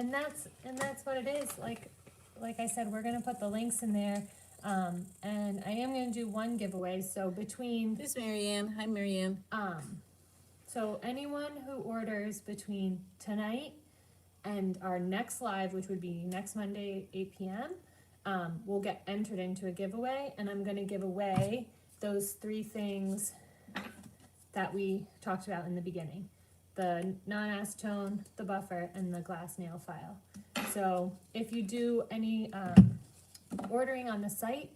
that's what it is. Like I said, we're gonna put the links in there. And I am gonna do one giveaway. So between This is Marianne. Hi, Marianne. so anyone who orders between tonight and our next live, which would be next Monday, 8 p.m., will get entered into a giveaway, and I'm gonna give away those 3 things that we talked about in the beginning: the non-acetone, the buffer, and the glass nail file. So if you do any ordering on the site,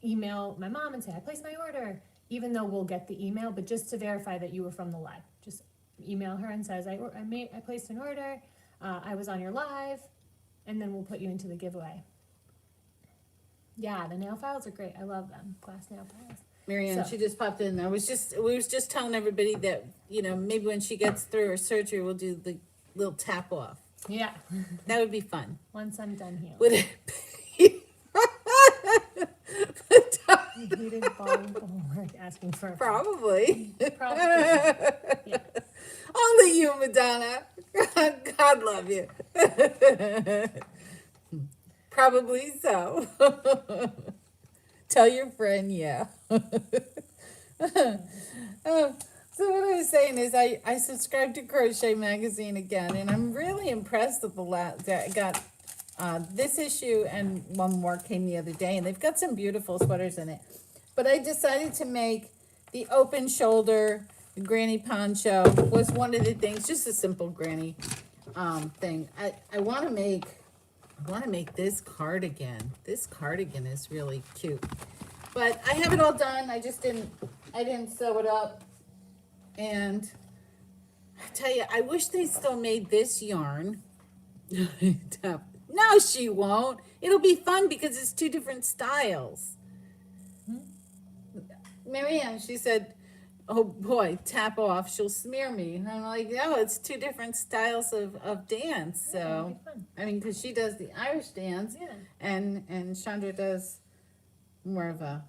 email my mom and say, I placed my order, even though we'll get the email, but just to verify that you were from the live. Just email her and says, I placed an order, I was on your live, and then we'll put you into the giveaway. Yeah, the nail files are great. I love them. Glass nail files. Marianne, So- she just popped in. We was just telling everybody that, maybe when she gets through her surgery, we'll do the little tap off. Yeah, That would be fun. once I'm done healing. Would it be? You didn't follow homework asking for a Probably. Probably. Yeah. Only you, Madonna. God love you. Probably so. Tell your friend, yeah. So what I was saying is I subscribed to Crochet Magazine again, and I'm really impressed with the that I got this issue, and one more came the other day, and they've got some beautiful sweaters in it. But I decided to make the open shoulder granny poncho was one of the things, just a simple granny thing. I want to make this cardigan. This cardigan is really cute. But I have it all done. I didn't sew it up. And I tell you, I wish they still made this yarn. No, she won't. It'll be fun because it's 2 different styles. Marianne, she said, oh boy, tap off, she'll smear me. And I'm like, no, it's 2 different styles of dance. Yeah, it'll So, be fun. I mean, because she does the Irish dance, Yeah. and Shondra does more of a,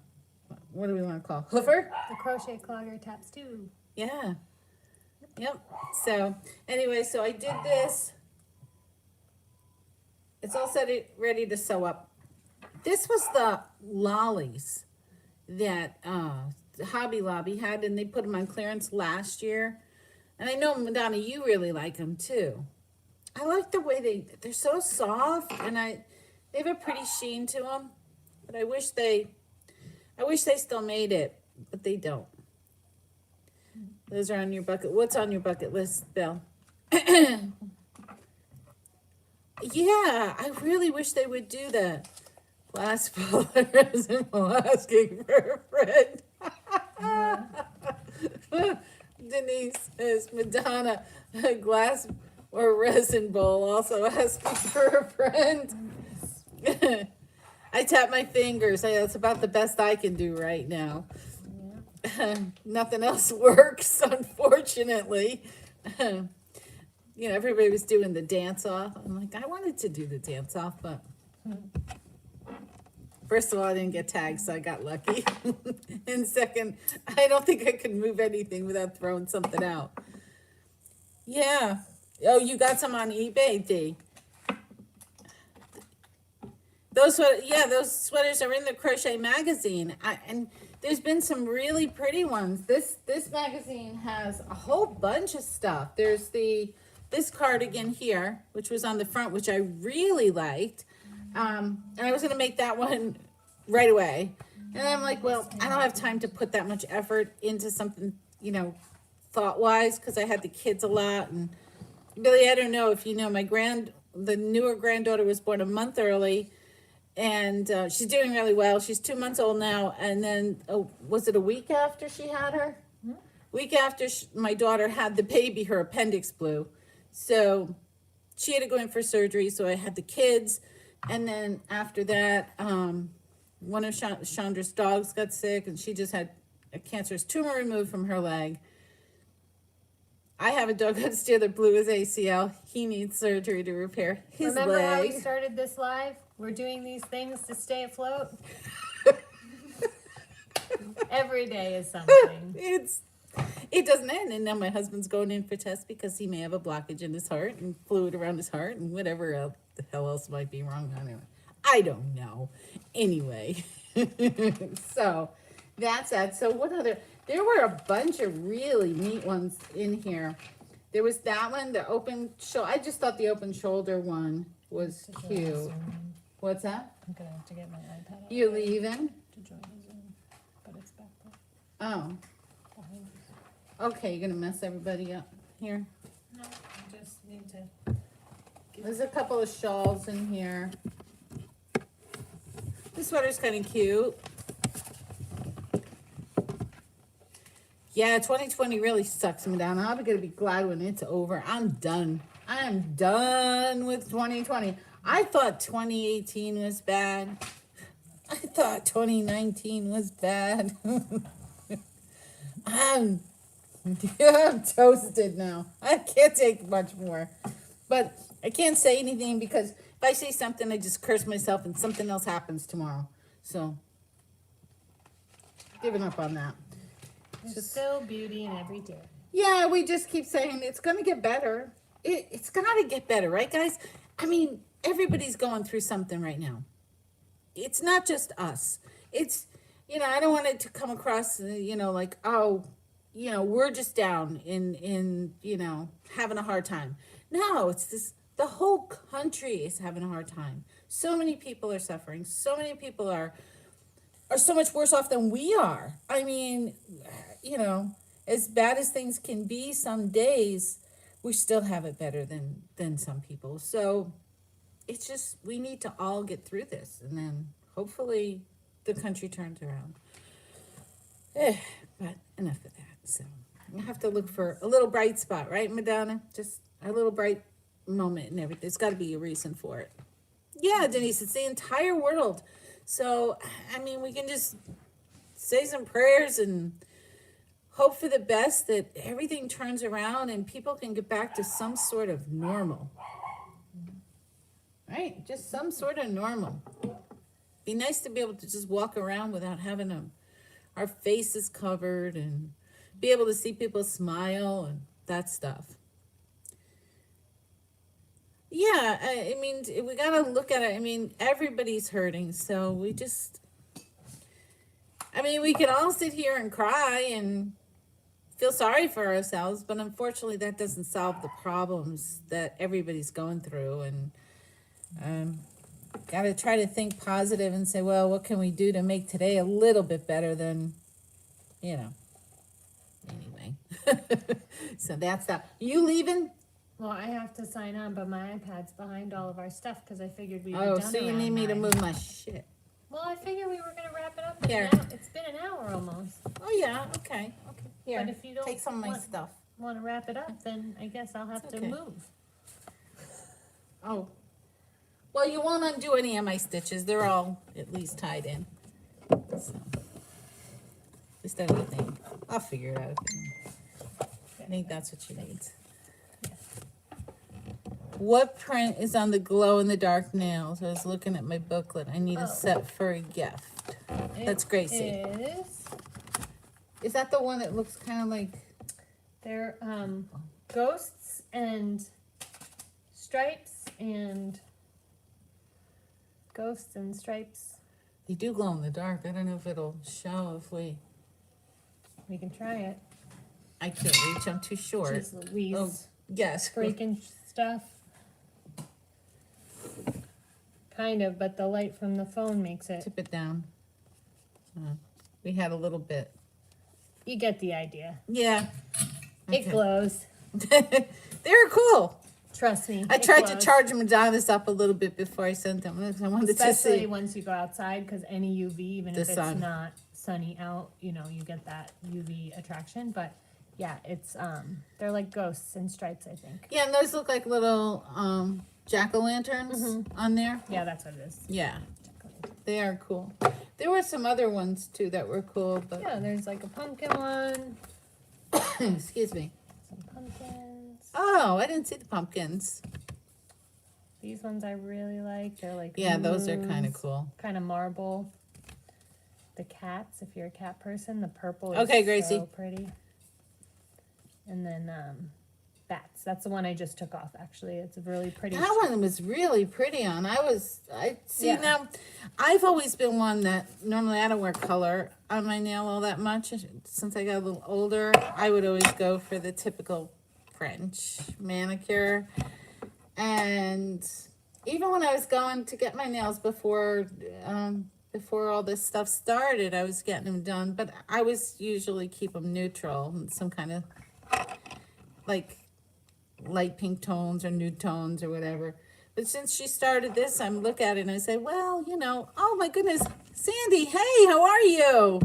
what do we want to call, hoofer? The crochet clogger taps too. Yeah. Yep. So anyway, so I did this. It's all set ready to sew up. This was the lollies that Hobby Lobby had, and they put them on clearance last year. And I know, Madonna, you really like them too. I like the way they're so soft, and they have a pretty sheen to them. But I wish they still made it, but they don't. Those are on your bucket. What's on your bucket list, Bill? Yeah, I really wish they would do that. Glass flowers and asking for a friend. Denise says, Madonna, a glass or resin bowl, also asking for a friend. I tap my fingers. That's about the best I can do right now. Nothing else works, unfortunately. Everybody was doing the dance off. I'm like, I wanted to do the dance off, but first of all, I didn't get tagged, so I got lucky. And second, I don't think I could move anything without throwing something out. Yeah. Oh, you got some on eBay, Dee. Those sweaters are in the Crochet Magazine. And there's been some really pretty ones. This magazine has a whole bunch of stuff. There's this cardigan here, which was on the front, which I really liked. And I was going to make that one right away. And I'm like, well, I don't have time to put that much effort into something, you know, thought-wise, because I had the kids a lot. And Billy, I don't know if you know, the newer granddaughter was born a month early, and she's doing really well. She's 2 months old now. And then, was it a week after she had her? Week after my daughter had the baby, her appendix blew. So she had to go in for surgery. So I had the kids. And then after that, one of Shondra's dogs got sick, and she just had a cancerous tumor removed from her leg. I have a dog upstairs that blew his ACL. He needs surgery to repair his Remember how we leg. started this live? We're doing these things to stay afloat. Every day is something. It doesn't end. And now my husband's going in for tests because he may have a blockage in his heart and fluid around his heart and whatever else, the hell else might be wrong. I don't know. Anyway, so that's that. So what other? There were a bunch of really neat ones in here. There was that one, the open shoulder. I just thought the open shoulder one was cute. What's that? I'm gonna have to get my iPad out You leaving? to join the Zoom, but it's back there Oh, behind you. okay. You're gonna mess everybody up here. No, I just need to. There's a couple of shawls in here. This sweater's kind of cute. Yeah, 2020 really sucks me down. I'm gonna be glad when it's over. I'm done. I am done with 2020. I thought 2018 was bad. I thought 2019 was bad. I'm toasted now. I can't take much more. But I can't say anything because if I say something, I just curse myself and something else happens tomorrow. So, giving up on that. There's still beauty in every day. Yeah, we just keep saying it's going to get better. It's got to get better, right, guys? I mean, everybody's going through something right now. It's not just us. It's, I don't want it to come across, like, oh, we're just down in having a hard time. No, it's this, the whole country is having a hard time. So many people are suffering. So many people are so much worse off than we are. I mean, as bad as things can be some days, we still have it better than some people. So it's just, we need to all get through this, and then hopefully the country turns around. But enough of that. So I have to look for a little bright spot, right, Madonna? Just a little bright moment and everything. There's got to be a reason for it. Yeah, Denise, it's the entire world. So, I mean, we can just say some prayers and hope for the best that everything turns around and people can get back to some sort of normal. Right? Just some sort of normal. Be nice to be able to just walk around without having our faces covered and be able to see people smile and that stuff. Yeah, I mean, we got to look at it. I mean, everybody's hurting, so we can all sit here and cry and feel sorry for ourselves, but unfortunately that doesn't solve the problems that everybody's going through, and got to try to think positive and say, well, what can we do to make today a little bit better than, anyway. So that's that. You leaving? Well, I have to sign on, but my iPad's behind all of our stuff because I figured we'd be Oh, done so you around need me to 9. move my shit. Well, I figured we were going to wrap it up. Here. It's been an hour almost. Oh, yeah, okay. Here, But if you don't take some of my stuff. want to wrap it up, then I guess I'll have It's to okay. move. Oh. Well, you won't undo any of my stitches. They're all at least tied in. So, just anything. I'll figure it out. I think that's what you need. What print is on the glow-in-the-dark nails? I was looking at my booklet. I need a set for a gift. That's Gracie. Is that the one that looks kind of like... They're ghosts and stripes and ghosts and stripes. They do glow in the dark. I don't know if it'll show if we... We can try it. I can't reach. I'm too short. Jeez Louise. Oh, yes. Breaking stuff. Kind of, but the light from the phone makes it. Tip it down. We had a little bit. You get the idea. Yeah. It Okay. glows. They were cool. Trust me. I it tried to glows. charge Madonna's up a little bit before I sent them. I wanted Especially to see once you go outside, because any UV, even the if it's sun. not sunny out, you know, you get that UV attraction. But yeah, it's they're like ghosts in stripes, I think. Yeah, and those look like little jack-o'-lanterns on there. Yeah, that's what it is. Yeah, they are cool. There were some other ones too that were cool, but Yeah, there's like a pumpkin one, excuse me. some pumpkins. Oh, I didn't see the pumpkins. These ones I really like. They're like Yeah, those are kind of moons, cool. kind of marble. The cats, if you're a cat person, the purple is Okay, Gracie. so pretty. And then bats. That's the one I just took off. Actually, it's a really pretty. That one was really pretty on. I see Yeah. now. I've always been one that normally I don't wear color on my nail all that much. Since I got a little older, I would always go for the typical French manicure. And even when I was going to get my nails before all this stuff started, I was getting them done. But I was usually keep them neutral, some kind of like light pink tones or nude tones or whatever. But since she started this, I'm look at it and I say, well, you know, oh my goodness, Sandy, hey, how are you?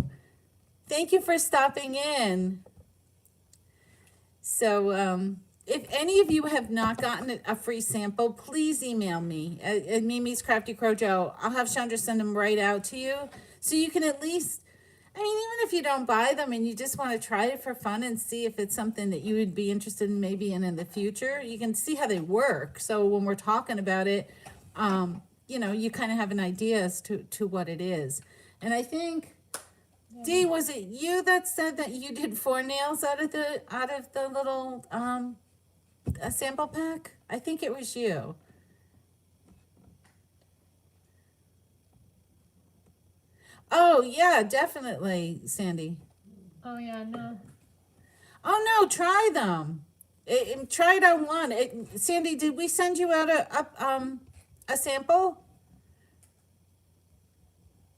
Thank you for stopping in. So, if any of you have not gotten a free sample, please email me at Mimi's Crafty Crochet. I'll have Shondra send them right out to you. So you can at least, I mean, even if you don't buy them and you just want to try it for fun and see if it's something that you would be interested in maybe in the future, you can see how they work. So when we're talking about it, you know, you kind of have an idea as to what it is. And I think, Dee, was it you that said that you did 4 nails out of the little a sample pack? I think it was you. Oh yeah, definitely, Sandy. Oh yeah, no. Oh no, try them. Try it on one. Sandy, did we send you out a sample?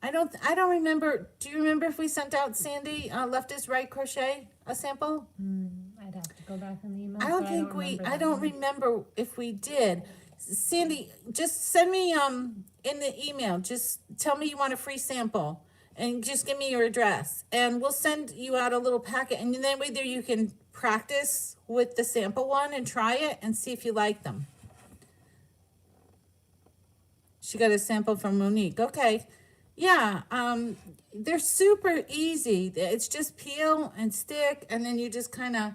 I don't remember. Do you remember if we sent out Sandy Left is Right Crochet a sample? I'd have to go back in the email. I don't but think we. remember I that don't one. remember if we did. Sandy, just send me in the email. Just tell me you want a free sample, and just give me your address, and we'll send you out a little packet. And then either you can practice with the sample one and try it and see if you like them. She got a sample from Monique. Okay, yeah. They're super easy. It's just peel and stick, and then you just kind of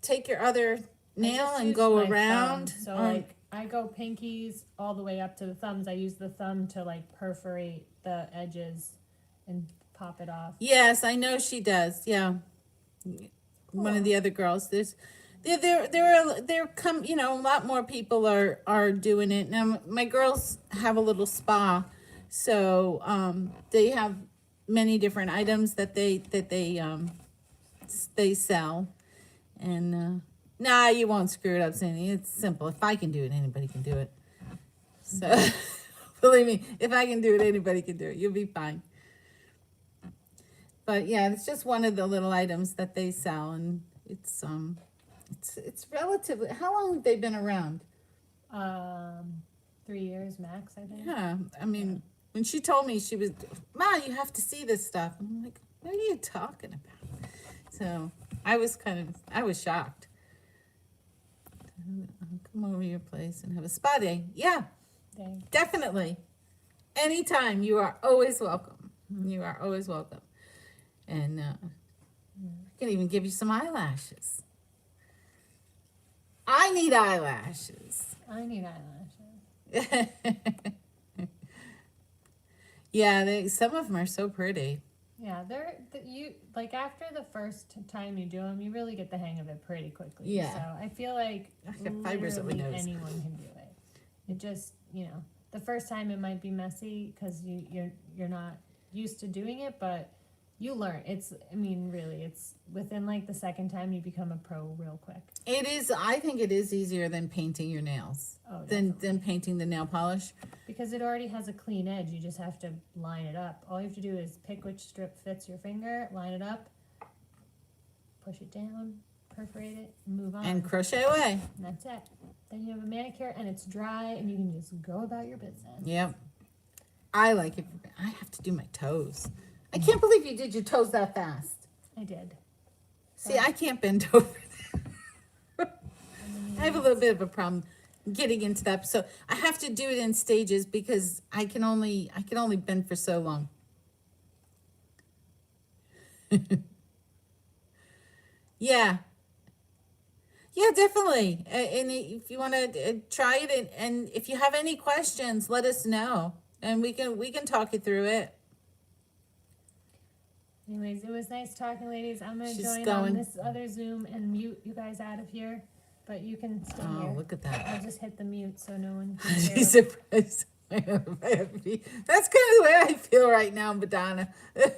take your other I nail just and use go my around. thumb. So like I go pinkies all the way up to the thumbs. I use the thumb to like perforate the edges and pop it off. Yes, I know she does. Yeah, one of the other girls. There come, you know, a lot more people are doing it now. My girls have a little spa, so they have many different items that they sell, and nah, you won't screw it up, Sandy. It's simple. If I can do it, anybody can do it. So believe me, if I can do it, anybody can do it. You'll be fine. But yeah, it's just one of the little items that they sell, and it's relatively. How long have they been around? 3 years max, I think. Yeah, I mean, when she told me, she was, Ma, you have to see this stuff. I'm like, what are you talking about? So I was shocked. I'll come over to your place and have a spa day. Yeah, Dang. definitely. Anytime, you are always welcome. You are always welcome. And I can even give you some eyelashes. I need eyelashes. I need eyelashes. Yeah, some of them are so pretty. Yeah, you like after the first time you do them, you really get the hang of it pretty quickly. Yeah. So I feel like I got fibers up my literally nose. anyone can do it. It just, you know, the first time it might be messy because you're not used to doing it, but You learn. I mean, really, it's within like the second time you become a pro real quick. It is, I think it is easier than painting your nails. Oh, Than painting the nail polish. Because it already has a clean edge. You just have to line it up. All you have to do is pick which strip fits your finger, line it up, push it down, perforate it, move on. And crochet away. And that's it. Then you have a manicure and it's dry and you can just go about your business. Yep. I like it. I have to do my toes. I can't believe you did your toes that fast. I did. See, I can't bend over there. I have a little bit of a problem getting into that. So I have to do it in stages because I can only bend for so long. Yeah. Yeah, definitely. And if you want to try it, and if you have any questions, let us know, and we can talk you through it. Anyways, it was nice talking, ladies. I'm going to She's join going. on this other Zoom and mute you guys out of here, but you can stay Oh, here. look at that. I'll just hit the mute so no one can hear. She's surprised. That's kind of the way I feel right now, Madonna. See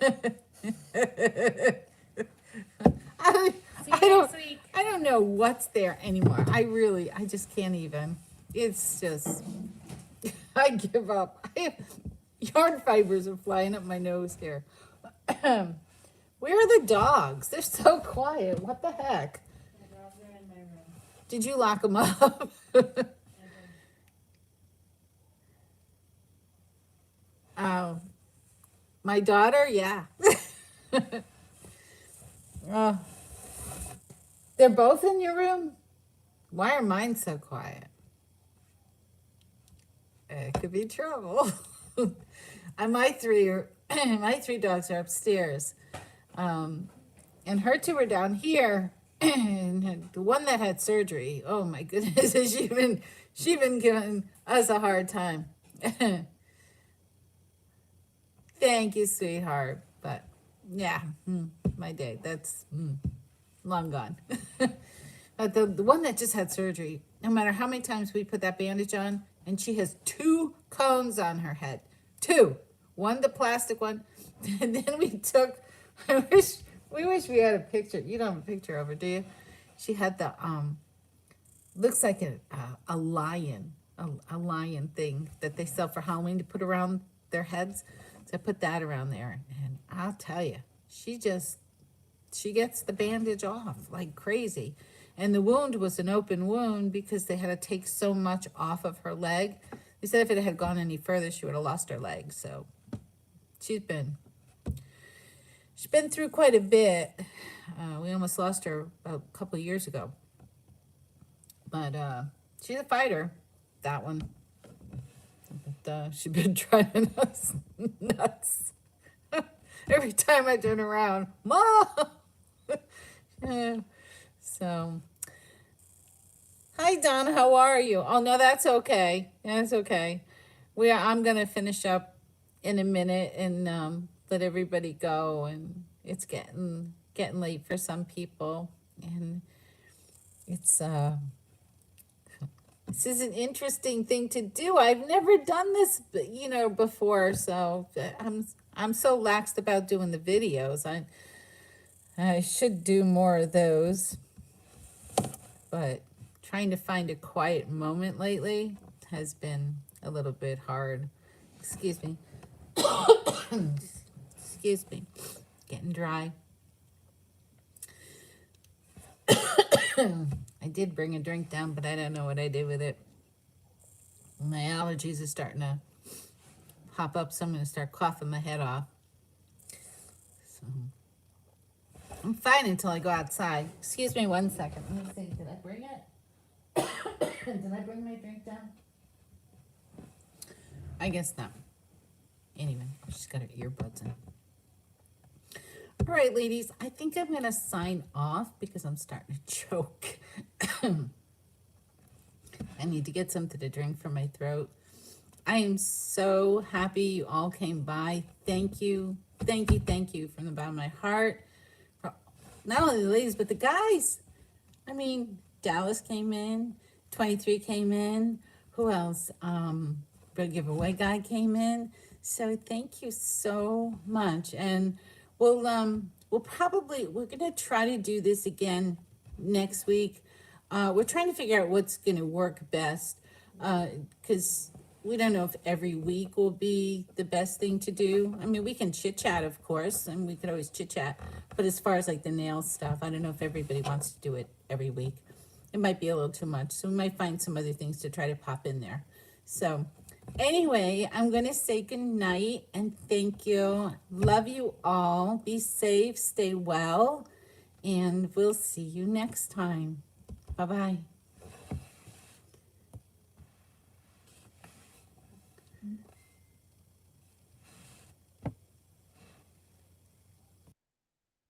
you next week. I don't know what's there anymore. I just can't even. It's just, I give up. Yarn fibers are flying up my nose here. Where are the dogs? They're so quiet. What the heck? The dogs are in my room. Did you lock them up? Oh, my daughter, yeah. Oh, they're both in your room? Why are mine so quiet? It could be trouble. And my three dogs are upstairs. And her two are down here. And the one that had surgery, oh my goodness, she been giving us a hard time. Thank you, sweetheart. But yeah, my day, that's long gone. But the one that just had surgery, no matter how many times we put that bandage on, and she has 2 cones on her head. 2. One, the plastic one, and then we took, we wish we had a picture. You don't have a picture of her, do you? She had the, looks like a lion, a lion thing that they sell for Halloween to put around their heads. So I put that around there, and I'll tell you, she gets the bandage off like crazy. And the wound was an open wound because they had to take so much off of her leg. They said if it had gone any further, she would have lost her leg. So she's been through quite a bit. We almost lost her a couple of years ago. But she's a fighter, that one. But she's been driving us nuts. Every time I turn around, Mom! So, hi Don, how are you? Oh no, that's okay. That's okay. I'm gonna finish up in a minute and let everybody go. And it's getting late for some people, and it's this is an interesting thing to do. I've never done this, before. So I'm so laxed about doing the videos. I should do more of those. But trying to find a quiet moment lately has been a little bit hard. Excuse me. Excuse me. Getting dry. I did bring a drink down, but I don't know what I did with it. My allergies are starting to pop up, so I'm going to start coughing my head off. So I'm fine until I go outside. Excuse me 1 second. Let me see. Did I bring it? Did I bring my drink down? I guess not. Anyway, she's got her earbuds in. All right, ladies. I think I'm going to sign off because I'm starting to choke. I need to get something to drink for my throat. I am so happy you all came by. Thank you. Thank you. Thank you from the bottom of my heart. Not only the ladies, but the guys. I mean, Dallas came in, 23 came in. Who else? The giveaway guy came in. So thank you so much. And we're gonna try to do this again next week. We're trying to figure out what's gonna work best, because we don't know if every week will be the best thing to do. I mean, we can chit chat, of course, and we could always chit chat. But as far as like the nail stuff, I don't know if everybody wants to do it every week. It might be a little too much, so we might find some other things to try to pop in there. So anyway, I'm going to say good night and thank you. Love you all. Be safe, stay well, and we'll see you next time. Bye-bye.